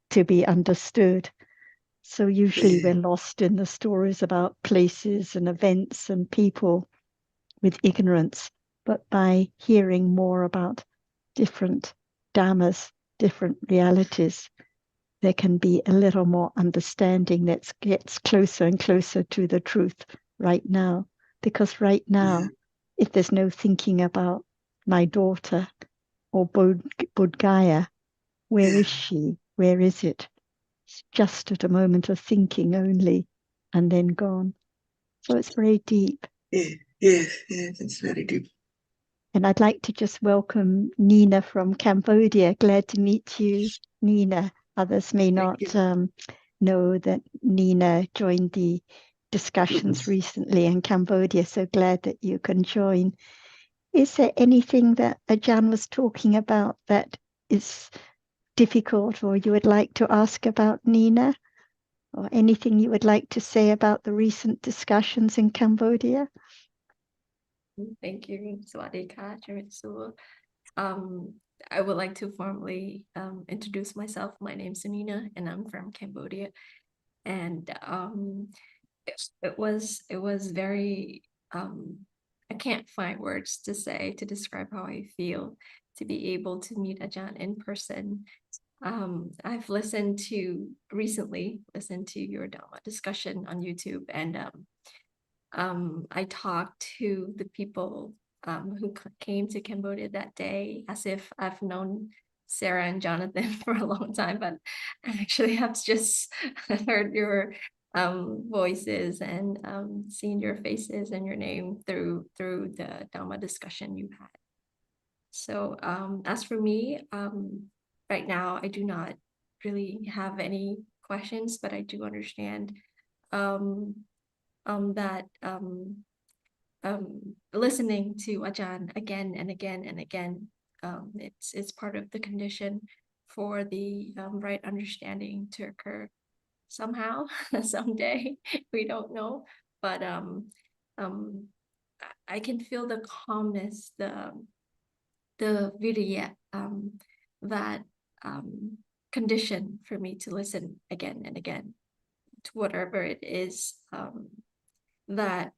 to be understood. So usually we're lost in the stories about places and events and people with ignorance, but by hearing more about different dhammas, different realities, there can be a little more understanding that gets closer and closer to the truth right now. Because right now, if there's no thinking about my daughter or Bodh Gaya, where is she? Where is it? It's just at a moment of thinking only and then gone. So it's very deep. Yes, yes, it's very deep. And I'd like to just welcome Nina from Cambodia. Glad to meet you, Nina. Others may not know that Nina joined the discussions recently in Cambodia. So glad that you can join. Is there anything that Ajahn was talking about that is difficult or you would like to ask about, Nina? Or anything you would like to say about the recent discussions in Cambodia? Thank you, Swadika, Jamitsu. I would like to formally introduce myself. My name's Anina, and I'm from Cambodia. And it was very I can't find words to say to describe how I feel to be able to meet Ajahn in person. I've recently listened to your Dhamma discussion on YouTube, and I talked to the people who came to Cambodia that day as if I've known Sarah and Jonathan for a long time, but I actually have just heard your voices and seen your faces and your name through the Dhamma discussion you had. So as for me, right now I do not really have any questions, but I do understand that listening to Ajahn again and again and again, it's part of the condition for the right understanding to occur somehow, someday. We don't know, but I can feel the calmness, the virya, that condition for me to listen again and again to whatever it is that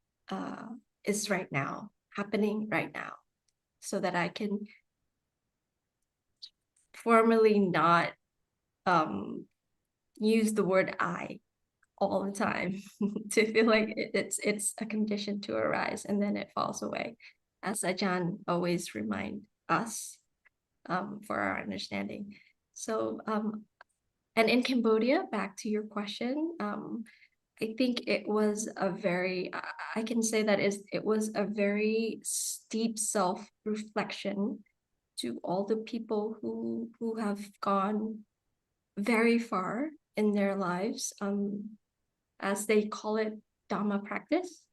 is right now, happening right now, so that I can formally not use the word I all the time to feel like it's a condition to arise and then it falls away, as Ajahn always remind us for our understanding. So and in Cambodia, back to your question, I think it was I can say that it was a very steep self-reflection all the people who have gone very far in their lives, as they call it, Dhamma practice.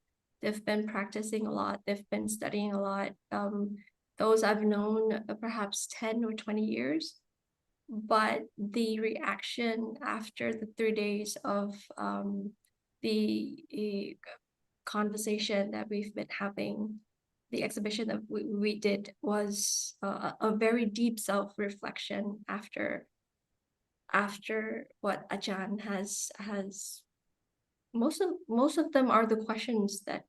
They've been practicing a lot. They've been studying a lot. Those I've known perhaps 10 or 20 years. But the reaction after the 3 days of the conversation that we've been having, the exhibition that we did, was a very deep self-reflection after what Ajahn has most of them are the questions that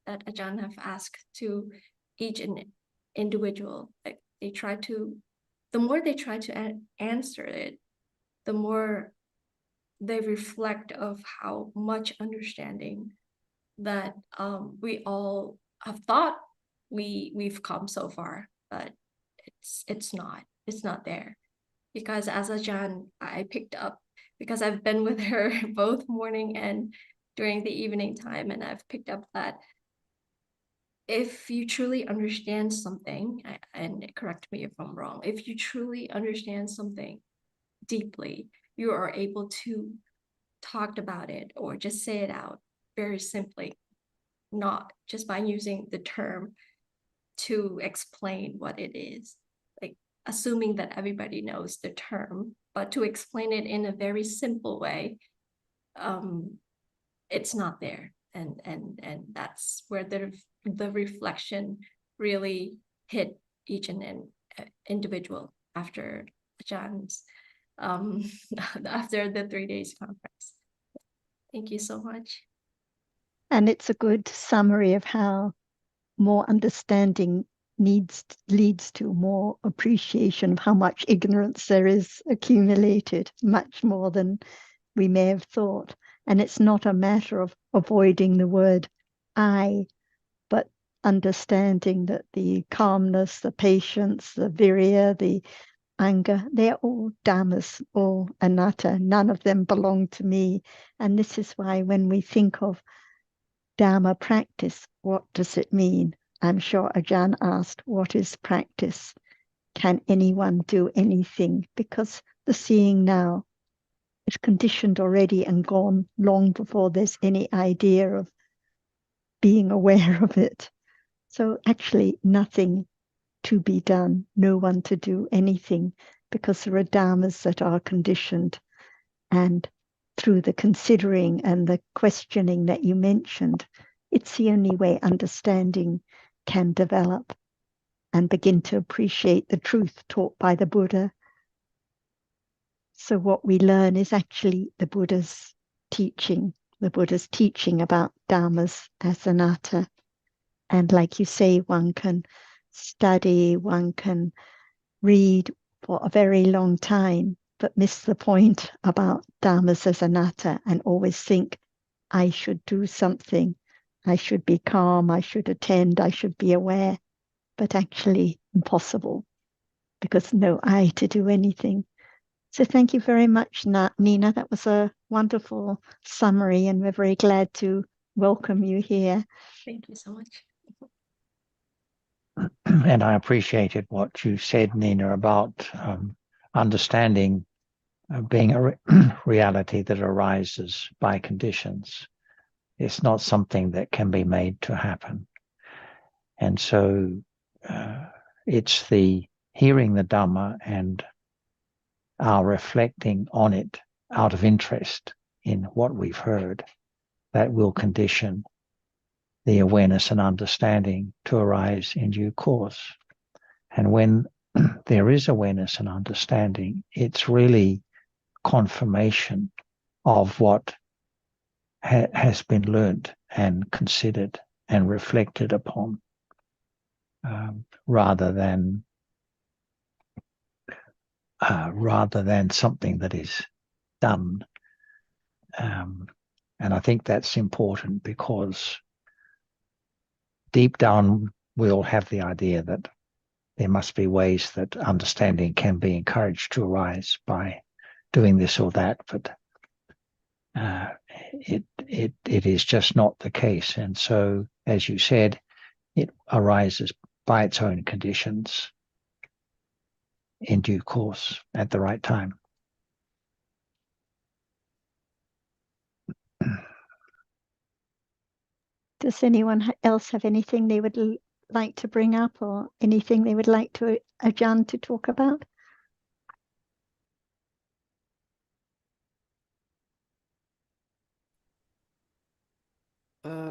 Ajahn have asked to each individual. Like the more they try to answer it, the more they reflect of how much understanding that we all have thought we've come so far, but it's not there. Because as Ajahn, I picked up, because I've been with her both morning and during the evening time, and I've picked up that if you truly understand something, and correct me if I'm wrong, if you truly understand something deeply, you are able to talk about it or just say it out very simply, not just by using the term to explain what it is, like assuming that everybody knows the term, but to explain it in a very simple way. It's not there, and that's where the reflection really hit each and individual after Ajahn's after the 3 days conference. Thank you so much. And it's a good summary of how more understanding leads to more appreciation of how much ignorance there is accumulated, much more than we may have thought. And it's not a matter of avoiding the word I, but understanding that the calmness, the patience, the virya, the anger, they're all dhammas, all anatta. None of them belong to me. And this is why when we think of Dhamma practice, what does it mean? I'm sure Ajahn asked, what is practice? Can anyone do anything? Because the seeing now is conditioned already and gone long before there's any idea of being aware of it. So actually nothing to be done, no one to do anything, because there are dhammas that are conditioned. And through the considering and the questioning that you mentioned, it's the only way understanding can develop and begin to appreciate the truth taught by the Buddha. So what we learn is actually the Buddha's teaching about dhammas as anatta. And like you say, one can study, one can read for a very long time, but miss the point about dhammas as anatta and always think, I should do something. I should be calm, I should attend, I should be aware. But actually impossible, because no I to do anything. So thank you very much, Nina. That was a wonderful summary, and we're very glad to welcome you here. Thank you so much. And I appreciated what you said, Nina, about understanding being a reality that arises by conditions. It's not something that can be made to happen. And so it's the hearing the Dhamma and our reflecting on it out of interest in what we've heard that will condition the awareness and understanding to arise in due course. And when there is awareness and understanding, it's really confirmation of what has been learnt and considered and reflected upon, rather than something that is done. And I think that's important, because deep down we all have the idea that there must be ways that understanding can be encouraged to arise by doing this or that, but it is just not the case. And so, as you said, it arises by its own conditions, in due course at the right time. Does anyone else have anything they would like to bring up, or anything they would like to Ajahn to talk about?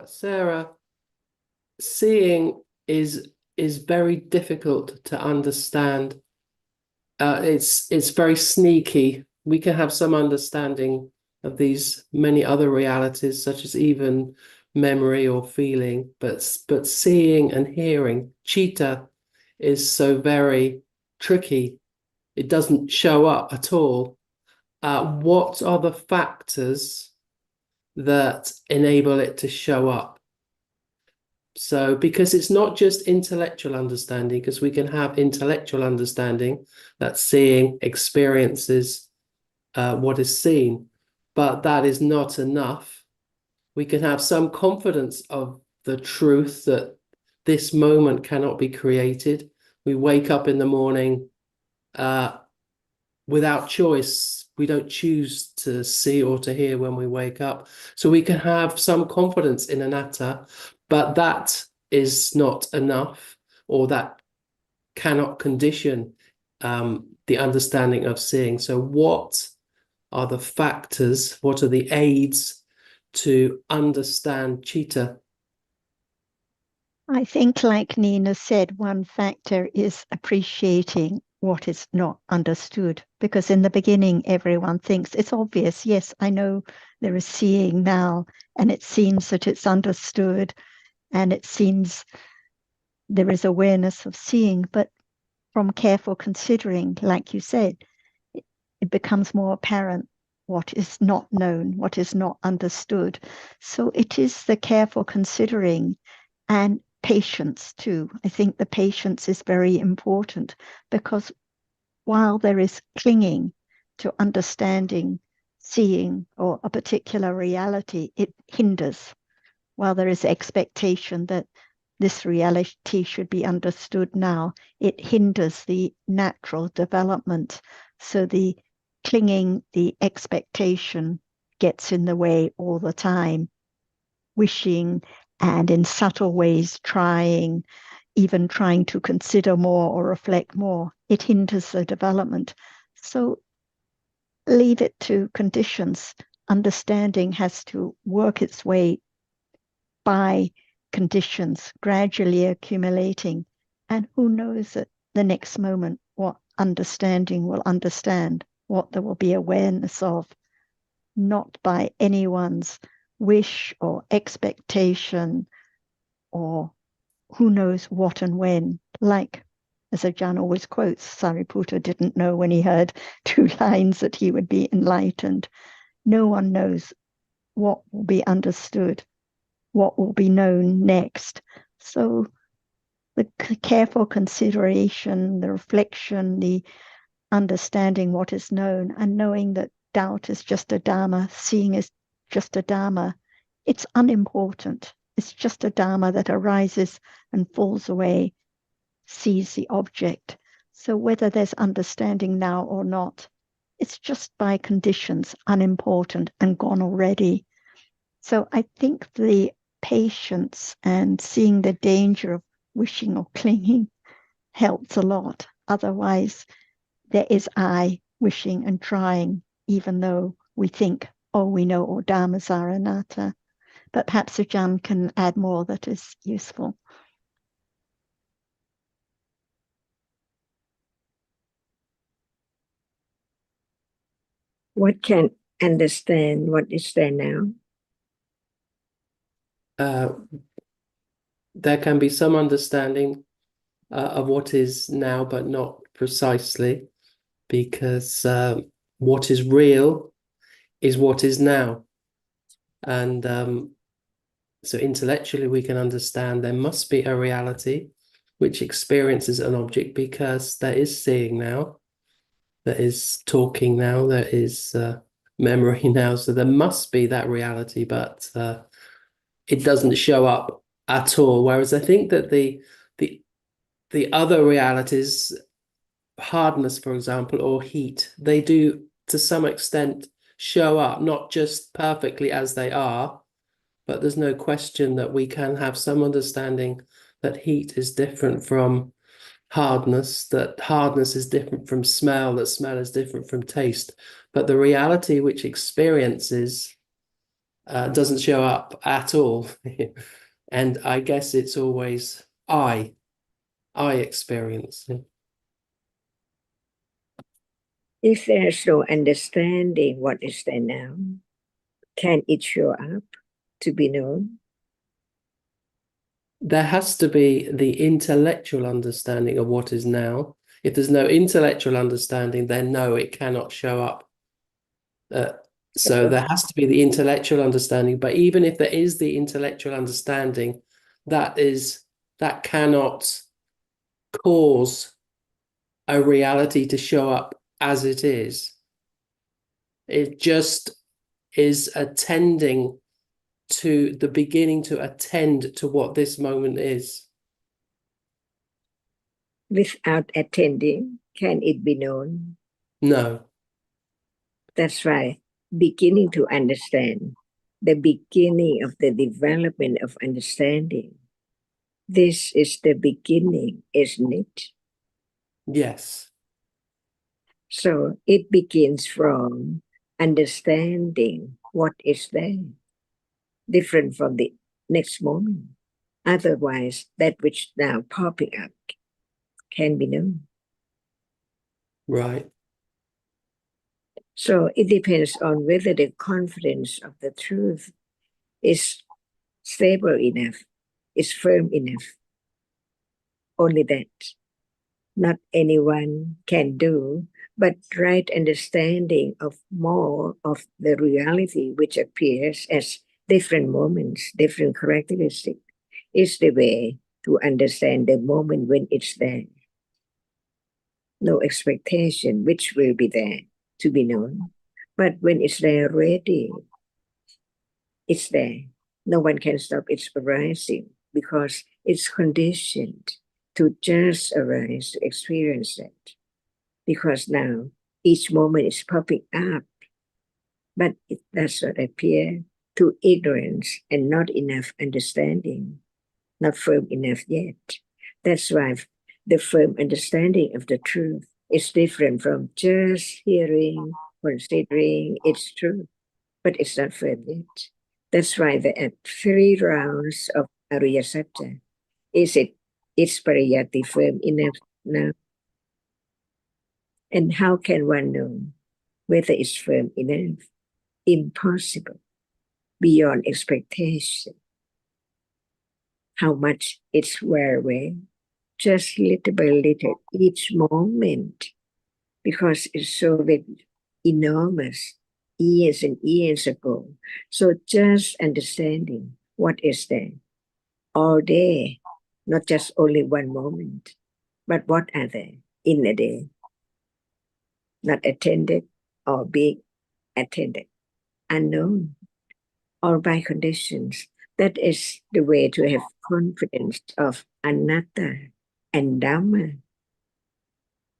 Sarah, seeing is very difficult to understand. It's very sneaky. We can have some understanding of these many other realities, such as even memory or feeling, but seeing and hearing, citta, is so very tricky. It doesn't show up at all. What are the factors that enable it to show up? So, because it's not just intellectual understanding, because we can have intellectual understanding, that's seeing, experiences, what is seen, but that is not enough. We can have some confidence of the truth that this moment cannot be created. We wake up in the morning without choice. We don't choose to see or to hear when we wake up. So we can have some confidence in anatta, but that is not enough, or that cannot condition the understanding of seeing. So what are the factors, what are the aids to understand citta? I think, like Nina said, one factor is appreciating what is not understood, because in the beginning everyone thinks it's obvious. Yes, I know there is seeing now, and it seems that it's understood, and it seems there is awareness of seeing, but from careful considering, like you said, it becomes more apparent what is not known, what is not understood. So it is the careful considering and patience too. I think the patience is very important, because while there is clinging to understanding, seeing, or a particular reality, it hinders. While there is expectation that this reality should be understood now, it hinders the natural development. So the clinging, the expectation gets in the way all the time, wishing and in subtle ways trying, even trying to consider more or reflect more. It hinders the development. So leave it to conditions. Understanding has to work its way by conditions, gradually accumulating. And who knows at the next moment what understanding will understand, what there will be awareness of, not by anyone's wish or expectation, or who knows what and when. Like, as Ajahn always quotes, Sariputta didn't know when he heard 2 lines that he would be enlightened. No one knows what will be understood, what will be known next. So the careful consideration, the reflection, the understanding what is known, and knowing that doubt is just a Dhamma, seeing is just a Dhamma, it's unimportant. It's just a Dhamma that arises and falls away, sees the object. So whether there's understanding now or not, it's just by conditions, unimportant and gone already. So I think the patience and seeing the danger of wishing or clinging helps a lot. Otherwise, there is I wishing and trying, even though we think, oh, we know all dhammas are anatta. But perhaps Ajahn can add more that is useful. What can understand what is there now? There can be some understanding of what is now, but not precisely, because what is real is what is now. And so intellectually we can understand there must be a reality which experiences an object, because there is seeing now, there is talking now, there is memory now. So there must be that reality, but it doesn't show up at all. Whereas I think that the other realities hardness, for example, or heat, they do to some extent show up, not just perfectly as they are, but there's no question that we can have some understanding that heat is different from hardness, that hardness is different from smell, that smell is different from taste. But the reality which experiences doesn't show up at all. And I guess it's always I experience. If there's no understanding what is there now, can it show up to be known? There has to be the intellectual understanding of what is now. If there's no intellectual understanding, then no, it cannot show up. So there has to be the intellectual understanding, but even if there is the intellectual understanding, that cannot cause a reality to show up as it is. It just is attending to the beginning to attend to what this moment is. Without attending, can it be known? No. That's right. Beginning to understand, the beginning of the development of understanding. This is the beginning, isn't it? Yes. So it begins from understanding what is there, different from the next moment. Otherwise, that which now popping up can be known. Right. So it depends on whether the confidence of the truth is stable enough, is firm enough. Only that. Not anyone can do, but right understanding of more of the reality which appears as different moments, different characteristics, is the way to understand the moment when it's there. No expectation which will be there to be known, but when it's there already, it's there. No one can stop its arising because it's conditioned to just arise, to experience it. Because now each moment is popping up, but it does not appear to ignorance and not enough understanding, not firm enough yet. That's why the firm understanding of the truth is different from just hearing, considering it's true, but it's not firm yet. That's why there are 3 rounds of Ariya Satya. Is it's pariyati firm enough now? And how can one know whether it's firm enough? Impossible, beyond expectation. How much it's wear away, just little by little, each moment, because it's so very enormous, years and years ago. So just understanding what is there all day, not just only one moment, but what are there in a day, not attended or being attended, unknown, or by conditions. That is the way to have confidence of anatta and Dhamma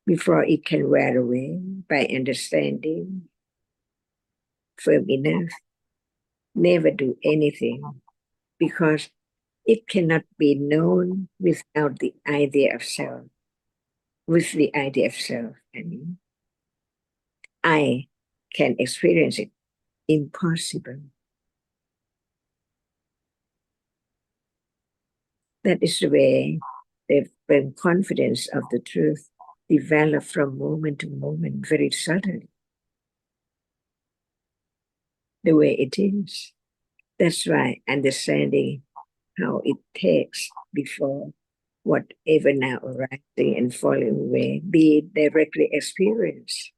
before it can wear away by understanding firm enough. Never do anything because it cannot be known without the idea of self. With the idea of self, I can experience it. Impossible. That is the way the firm confidence of the truth develop from moment to moment very subtly. The way it is. That's why understanding how it takes before whatever now arising and falling away be directly experienced.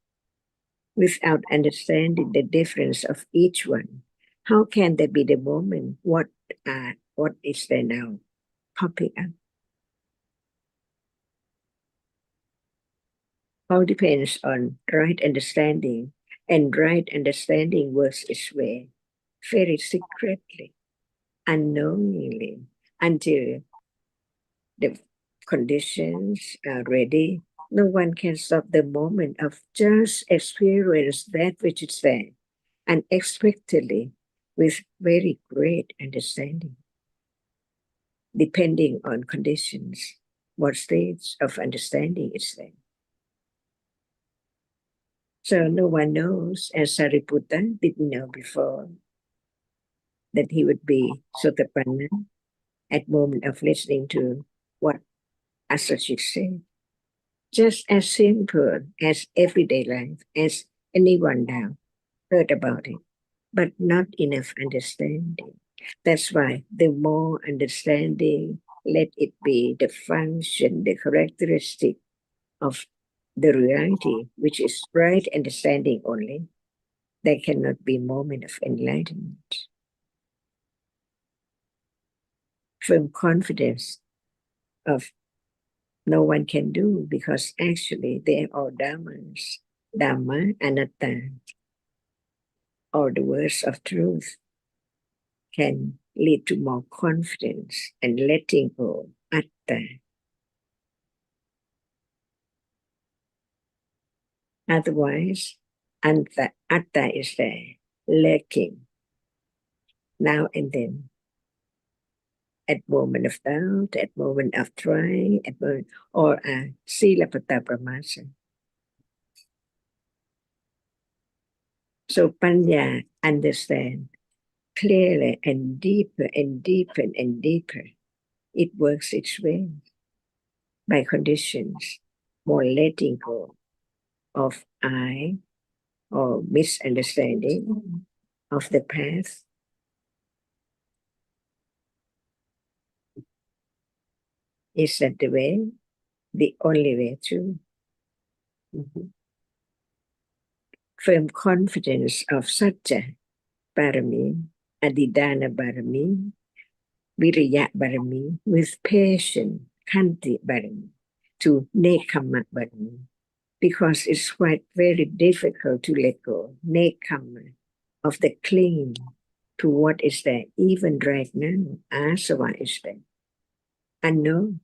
Without understanding the difference of each one, how can there be the moment? What is there now popping up? All depends on right understanding, and right understanding works its way very secretly, unknowingly, until the conditions are ready No one can stop the moment of just experience that which is there unexpectedly with very great understanding, depending on conditions, what stage of understanding is there. So no one knows, as Sariputta didn't know before, that he would be Sotapanna at moment of listening to what Assaji said. Just as simple as everyday life, as anyone now heard about it, but not enough understanding. That's why the more understanding, let it be the function, the characteristic of the reality, which is right understanding only, there cannot be moment of enlightenment. Firm confidence of no one can do, because actually they are all dhammas, Dhamma, Anatta, or the words of truth, can lead to more confidence and letting go, Atta. Otherwise, Atta is there, lurking now and then, at moment of doubt, at moment of trying, at moment, or Silapata Pramasa. So Panya understand clearly and deeper and deeper and deeper. It works its way by conditions, more letting go of I or misunderstanding of the path. Is that the way? The only way to firm confidence of Satya Parami, Adidana Parami, Viriya Parami, with patience, Khanti Parami, to Nekkhamma Parami, because it's quite very difficult to let go, Nekkhamma, of the clinging to what is there, even right now, Asava is there. And no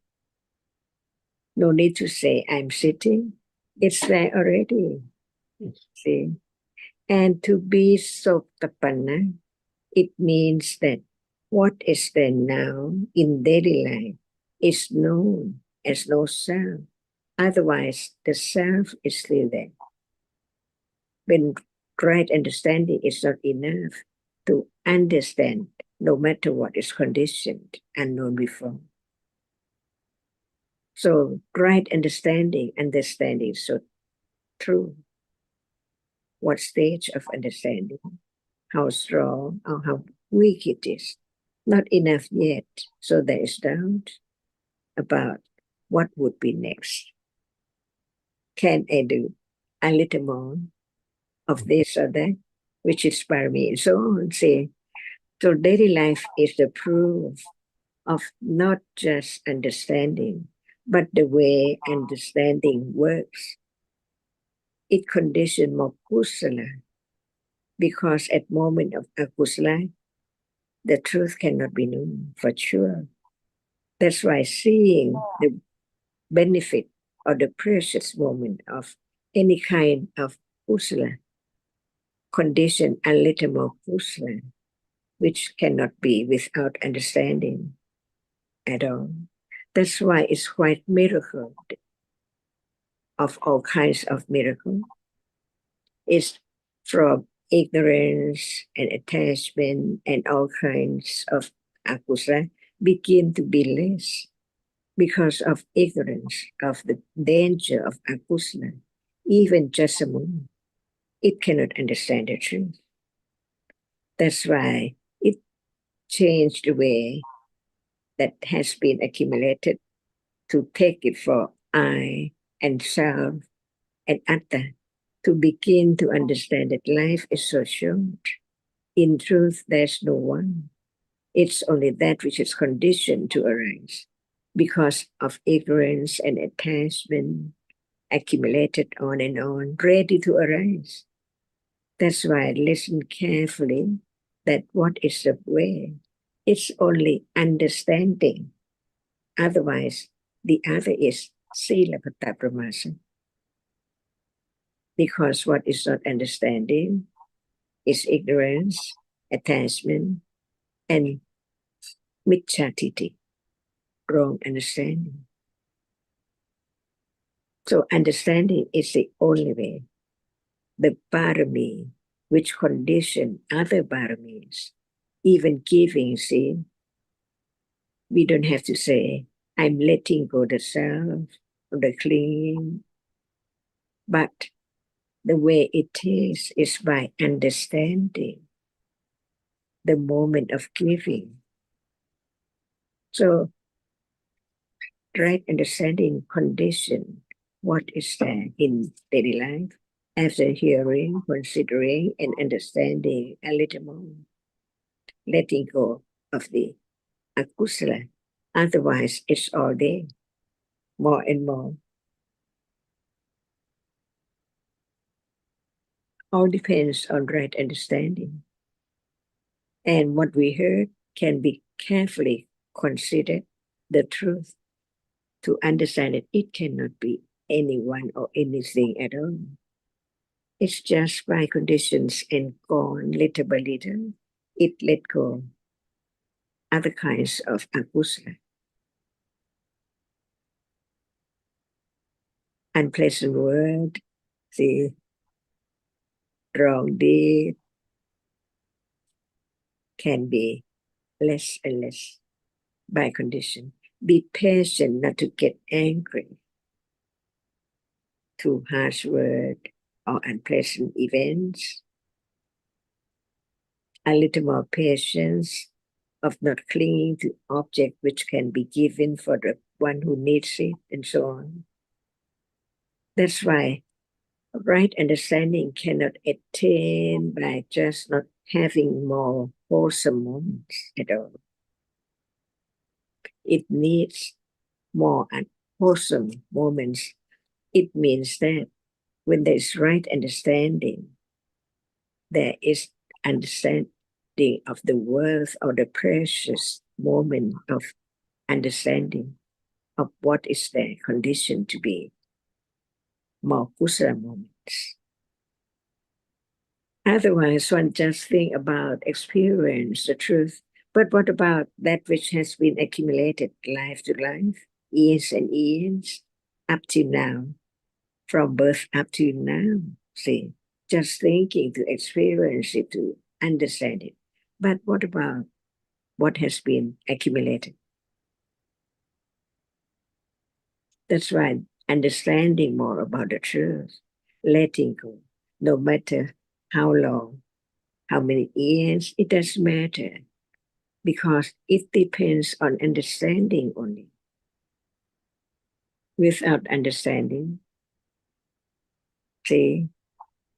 need to say, I'm sitting, it's there already. See? And to be Sotapanna, it means that what is there now in daily life is known as no self. Otherwise, the self is still there. When right understanding is not enough to understand, no matter what is conditioned and known before. So right understanding so true. What stage of understanding, how strong or how weak it is. Not enough yet, so there is doubt about what would be next. Can I do a little more of this or that, which inspire me, and so on. See, so daily life is the proof of not just understanding, but the way understanding works. It conditions more kusala, because at moment of akusala, the truth cannot be known for sure. That's why seeing the benefit or the precious moment of any kind of kusala condition a little more kusala, which cannot be without understanding at all. That's why it's quite miracle of all kinds of miracle. It's from ignorance and attachment and all kinds of akusala begin to be less because of ignorance of the danger of akusala. Even just a moment, it cannot understand the truth. That's why it changed the way that has been accumulated to take it for I and self and atta, to begin to understand that life is so short. In truth, there's no one. It's only that which is conditioned to arise because of ignorance and attachment accumulated on and on, ready to arise. That's why I listen carefully that what is the way? It's only understanding. Otherwise, the other is Sila Patta Pramasa. Because what is not understanding is ignorance, attachment, and michatiti, wrong understanding. So understanding is the only way. The parami, which condition other paramis, even giving, see, we don't have to say, I'm letting go the self, the clinging, but the way it is by understanding the moment of giving. So, right understanding condition, what is there in daily life? After hearing, considering, and understanding a little more, letting go of the akusala. Otherwise, it's all day, more and more. All depends on right understanding. And what we heard can be carefully considered the truth to understand that it cannot be anyone or anything at all. It's just by conditions and gone little by little, it let go other kinds of akusala. Unpleasant word, the wrong deed can be less and less by condition. Be patient not to get angry to harsh word or unpleasant events. A little more patience of not clinging to object which can be given for the one who needs it, and so on. That's why right understanding cannot attain by just not having more wholesome moments at all. It needs more unwholesome moments. It means that when there is right understanding, there is understanding of the worth or the precious moment of understanding of what is their condition to be more kusala moments. Otherwise, one just think about experience, the truth. But what about that which has been accumulated life to life, years and years, up to now, from birth up to now? See, just thinking to experience it, to understand it. But what about what has been accumulated? That's why understanding more about the truth, letting go, no matter how long, how many years, it doesn't matter, because it depends on understanding only. Without understanding, see,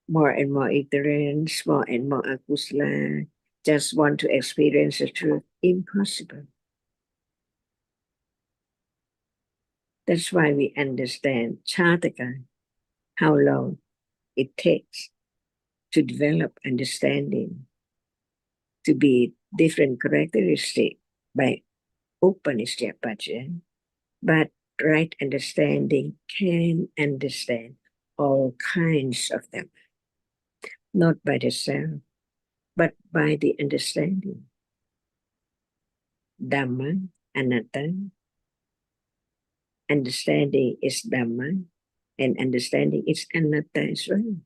more and more ignorance, more and more akusala, just want to experience the truth, impossible. That's why we understand Chataka, how long it takes to develop understanding, to be different characteristic by Upanishad Pacha, but right understanding can understand all kinds of them, not by the self, but by the understanding. Dhamma, anatta. Understanding is Dhamma, and understanding is anatta as well.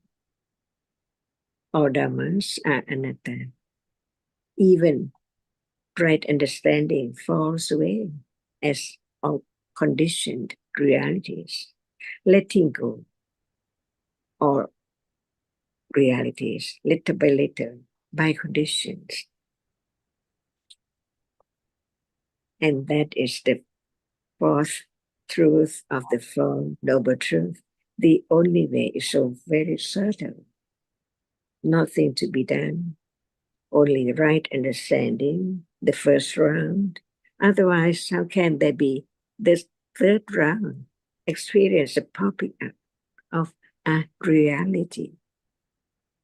All Dhammas are anatta. Even right understanding falls away as all conditioned realities. Letting go all realities little by little by conditions. And that is the fourth truth of the Four Noble Truths. The only way is so very certain. Nothing to be done, only right understanding, the first round. Otherwise, how can there be this third round? Experience the popping up of a reality,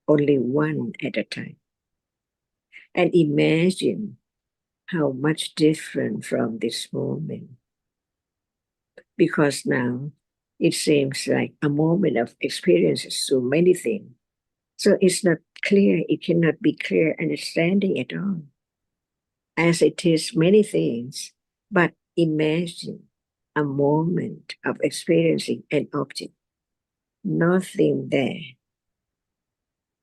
only one at a time. And imagine how much different from this moment because now it seems like a moment of experiences so many things. So it's not clear, it cannot be clear understanding at all. As it is many things, but imagine a moment of experiencing an object, nothing there,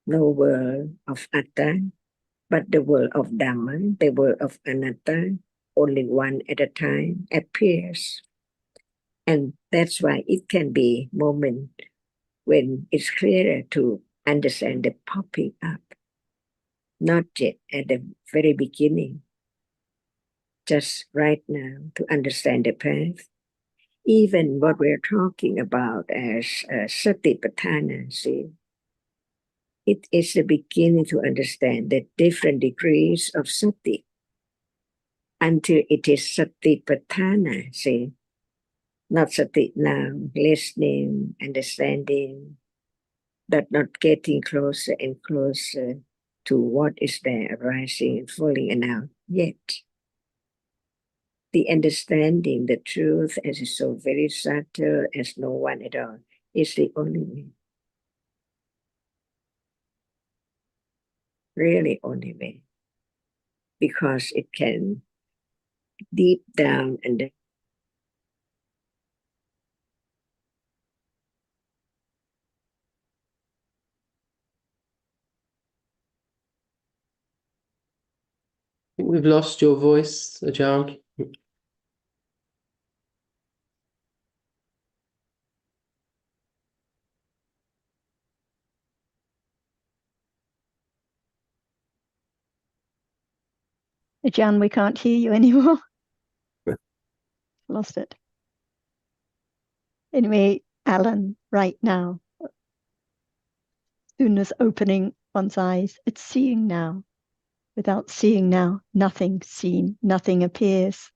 no world of Atta, but the world of Dhamma, the world of Anatta, only one at a time appears. And that's why it can be moment when it's clearer to understand the popping up, not yet at the very beginning, just right now to understand the path. Even what we're talking about as Satipatthana, see, it is the beginning to understand the different degrees of sati until it is Satipatthana, see, not sati now, listening, understanding, but not getting closer and closer to what is there arising and falling and out yet. The understanding, the truth, as is so very subtle as no one at all, is the only way. Really only way. Because it can deep down and I think we've lost your voice, Ajahn. Jan, we can't hear you anymore. Lost it. Anyway, Alan, right now, soon as opening one's eyes, it's seeing now. Without seeing now, nothing seen, nothing appears.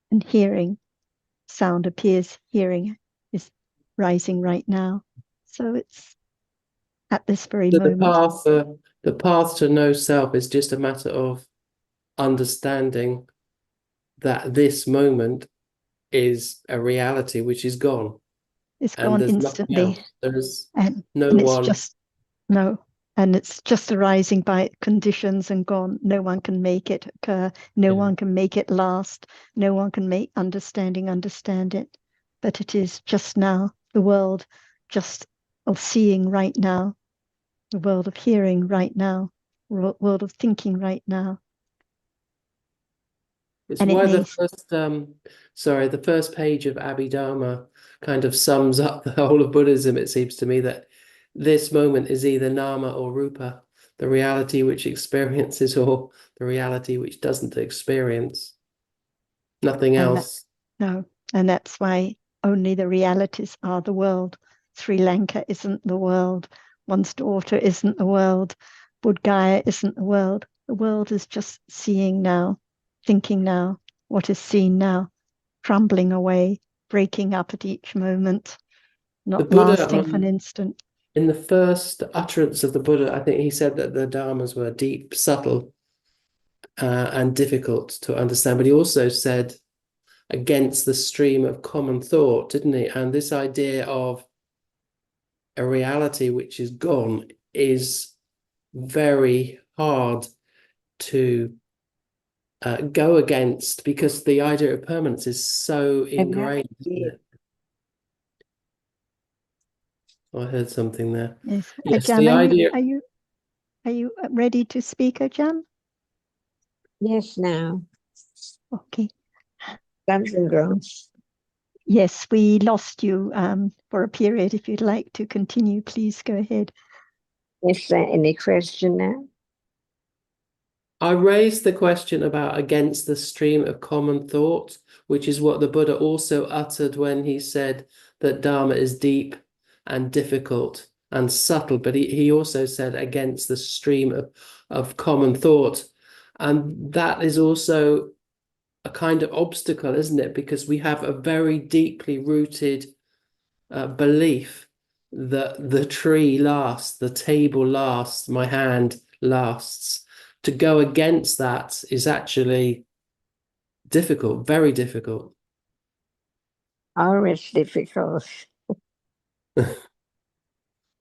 And hearing, sound appears, hearing is rising right now. So it's at this very So moment. the path to no self is just a matter of understanding that this moment is a reality which is gone. It's And gone there's nothing instantly. else. There's And no it's one. just, no. And it's just arising by conditions and gone. No one can make it occur. No one can make it last. No one can make understand it. But it is just now, the world just of seeing right now, the world of hearing right now, world of thinking right now. It's And why it the may, the first page of Abhidharma kind of sums up the whole of Buddhism. It seems to me that this moment is either nama or rupa, the reality which experiences or the reality which doesn't experience. Nothing else. no. And that's why only the realities are the world. Sri Lanka isn't the world. One's daughter isn't the world. Bodh Gaya isn't the world. The world is just seeing now, thinking now, what is seen now, crumbling away, breaking up at each moment, not Buddha, lasting for an instant. in the first utterance of the Buddha, I think he said that the dharmas were deep, subtle, and difficult to understand. But he also said against the stream of common thought, didn't he? And this idea of a reality which is gone is very hard to go against, because the idea of permanence is so ingrained. Oh, I heard something there. Yes. Yes, Ajahn, the idea. are you ready to speak, Ajahn? yes, now. Okay. Something wrong. Yes, we lost you for a period. If you'd like to continue, please go ahead. Is there any question now? I raised the question about against the stream of common thought, which is what the Buddha also uttered when he said that Dharma is deep and difficult and subtle, but he also said against the stream of common thought. And that is also a kind of obstacle, isn't it? Because we have a very deeply rooted belief that the tree lasts, the table lasts, my hand lasts. To go against that is actually difficult, very difficult. always difficult,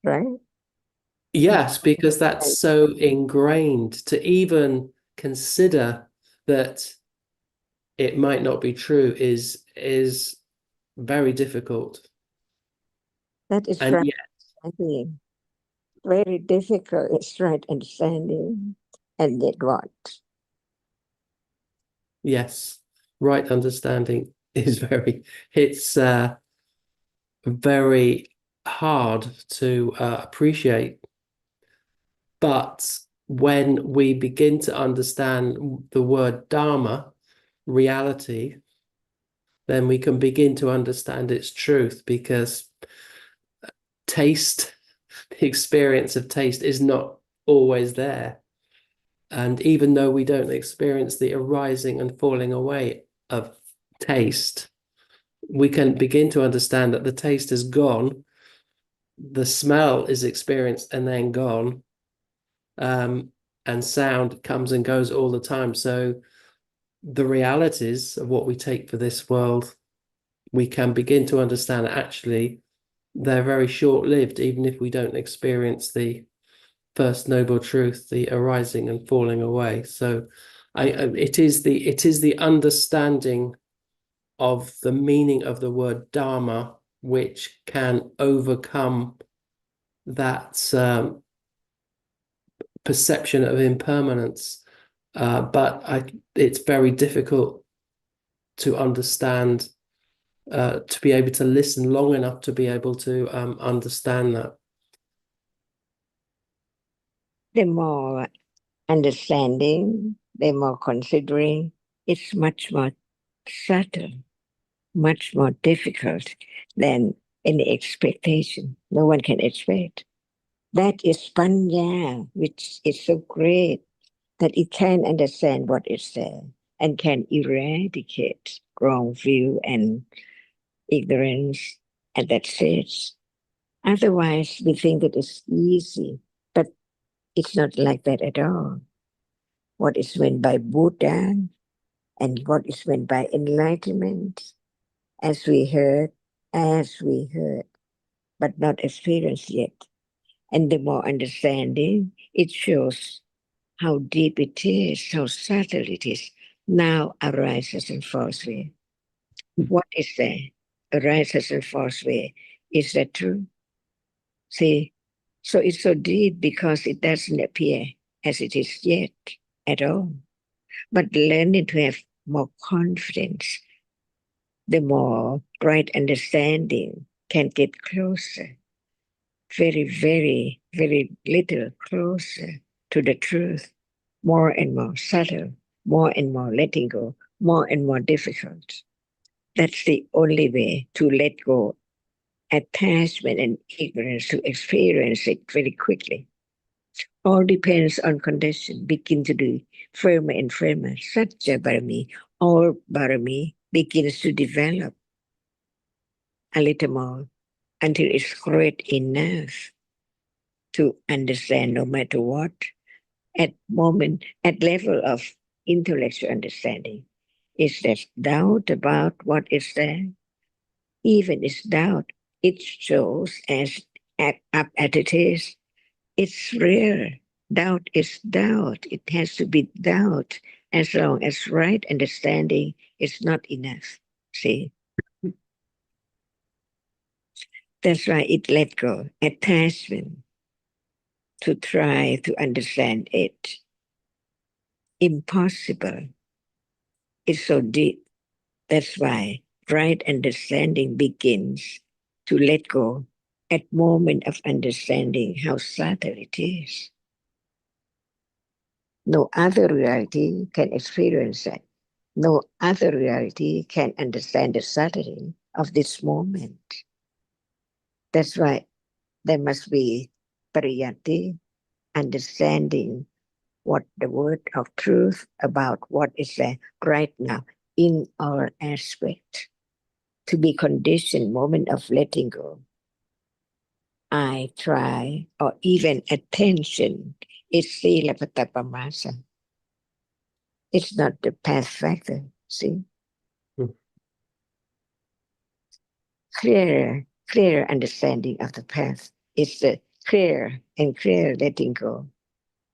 right? Yes, because that's so ingrained to even consider that it might not be true is very difficult. That is And right yet, understanding. Very difficult is right understanding. And yet what? yes, right understanding is it's very hard to appreciate. But when we begin to understand the word Dharma, reality, then we can begin to understand its truth, because taste, the experience of taste, is not always there. And even though we don't experience the arising and falling away of taste, we can begin to understand that the taste is gone, the smell is experienced and then gone, and sound comes and goes all the time. So the realities of what we take for this world, we can begin to understand that actually they're very short-lived, even if we don't experience the first noble truth, the arising and falling away. So it is the understanding of the meaning of the word Dharma which can overcome that perception of impermanence. But it's very difficult to understand, to be able to listen long enough to be able to understand that. The more understanding, the more considering, it's much more subtle, much more difficult than any expectation. No one can expect. That is panya, which is so great that it can understand what is there and can eradicate wrong view and ignorance, and that's it. Otherwise, we think it is easy, but it's not like that at all. What is meant by Buddha and what is meant by enlightenment, as we heard, but not experienced yet. And the more understanding, it shows how deep it is, how subtle it is, now arises and falls away. What is there? Arises and falls away. Is that true? See, so it's so deep because it doesn't appear as it is yet at all. But learning to have more confidence, the more right understanding can get closer, very, very, very little closer to the truth, more and more subtle, more and more letting go, more and more difficult. That's the only way to let go attachment and ignorance, to experience it very quickly. All depends on condition, begin to be firmer and firmer. Satya Barami, all Barami begins to develop a little more until it's great enough to understand no matter what, at level of intellectual understanding. Is there doubt about what is there? Even if doubt, it shows as up as it is. It's rare. Doubt is doubt. It has to be doubt as long as right understanding is not enough. See? That's why it let go. Attachment to try to understand it. Impossible. It's so deep. That's why right understanding begins to let go at moment of understanding how subtle it is. No other reality can experience that. No other reality can understand the subtlety of this moment. That's why there must be pariyati, understanding what the word of truth about what is there right now in our aspect. To be conditioned moment of letting go. I try, or even attention, is sila patapamasa. It's not the path factor, see? clearer understanding of the path. It's the clear and clear letting go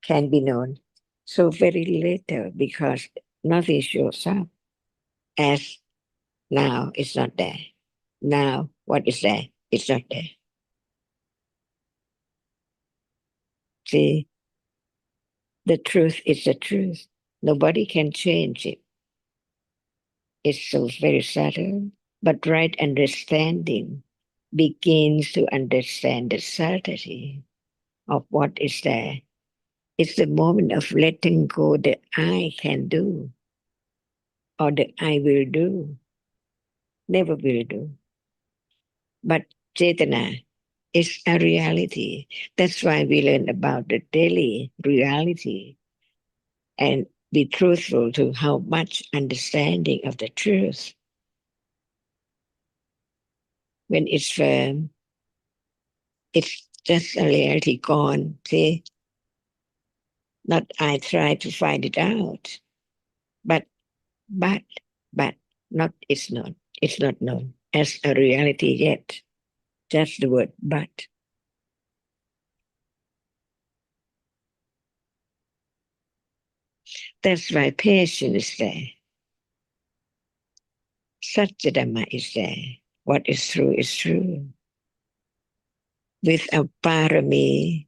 can be known. So very little because nothing shows up as now it's not there. Now what is there? It's not there. See, the truth is the truth. Nobody can change it. It's so very subtle, but right understanding begins to understand the subtlety of what is there. It's the moment of letting go the I can do or the I will do, never will do. But Chetana is a reality. That's why we learn about the daily reality and be truthful to how much understanding of the truth. When it's firm, it's just a reality gone. See, not I try to find it out, but not it's not known as a reality yet. That's the word but. That's why patience is there. Intl.Dhamma is there. What is true is true. Without parami,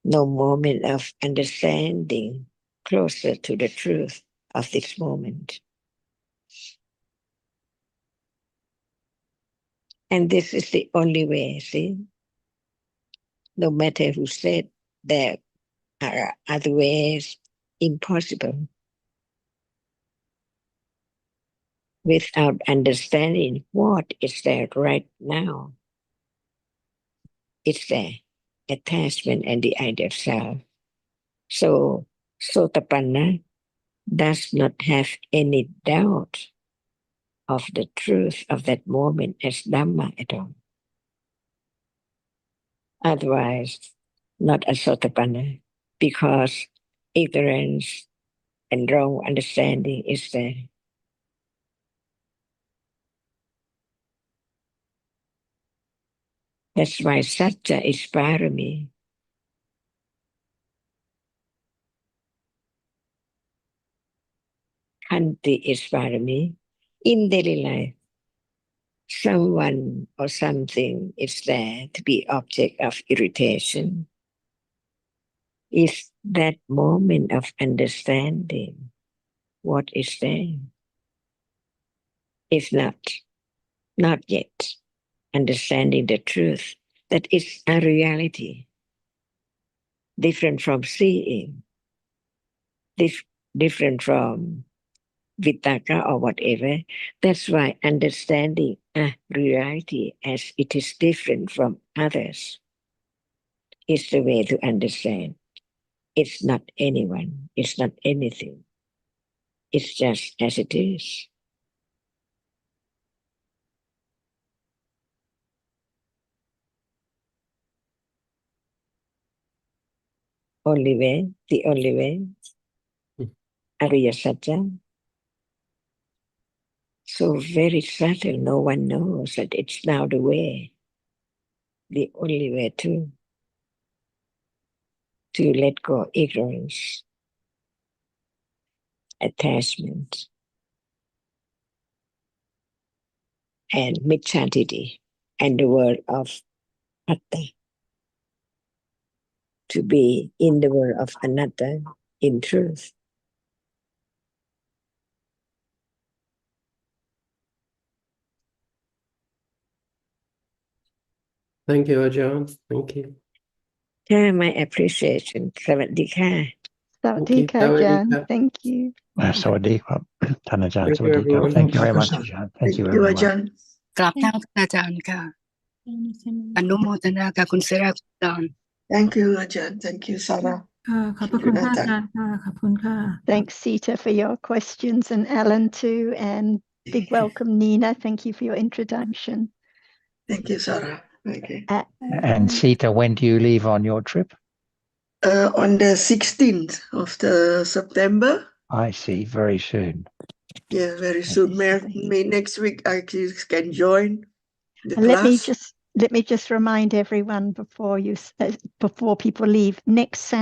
no moment of understanding closer to the truth of this moment. And this is the only way, see? No matter who said there are other ways, impossible. Without understanding what is there right now, it's there, attachment and the idea of self. So Sotapanna does not have any doubt of the truth of that moment as Dhamma at all. Otherwise, not a Sotapanna, because ignorance and wrong understanding is there. That's why Satya is parami. Khanti is parami. In daily life, someone or something is there to be object of irritation. Is that moment of understanding what is there? If not yet understanding the truth that is a reality, different from seeing, different from vitaka or whatever. That's why understanding a reality as it is different from others is the way to understand. It's not anyone, it's not anything. It's just as it is. Only way, the only way. Ariya Satya. So very subtle, no one knows that it's now the way. The only way to let go ignorance, attachment, and micchantiti, and the world of atta. To be in the world of anatta, in truth. Thank you, Ajahn. Thank you. Yeah, my appreciation. Sawadika. Thank you. Sawadika, Jan. Thank you. Sawadika, Tanajan, Thank you, Sawadika. everyone. Thank you very much, Ajahn. Thank you, everyone. Ajahn. กราบเท้าท่านอาจารย์ค่ะ อนุโมทนากับคุณเสราคุณดอน Thank you, Ajahn. Thank you, Sarah. ขอบพระคุณค่ะอาจารย์ค่ะขอบคุณค่ะ Thanks, Sita, for your questions, and Alan too, and big welcome, Nina. Thank you for your introduction. Thank you, Sarah. Okay. And Sita, when do you leave on your trip? On the 16th of the September. I see, very soon. Yeah, very soon. May next week I can join. the And class. let me just remind everyone before people leave. Next Saturday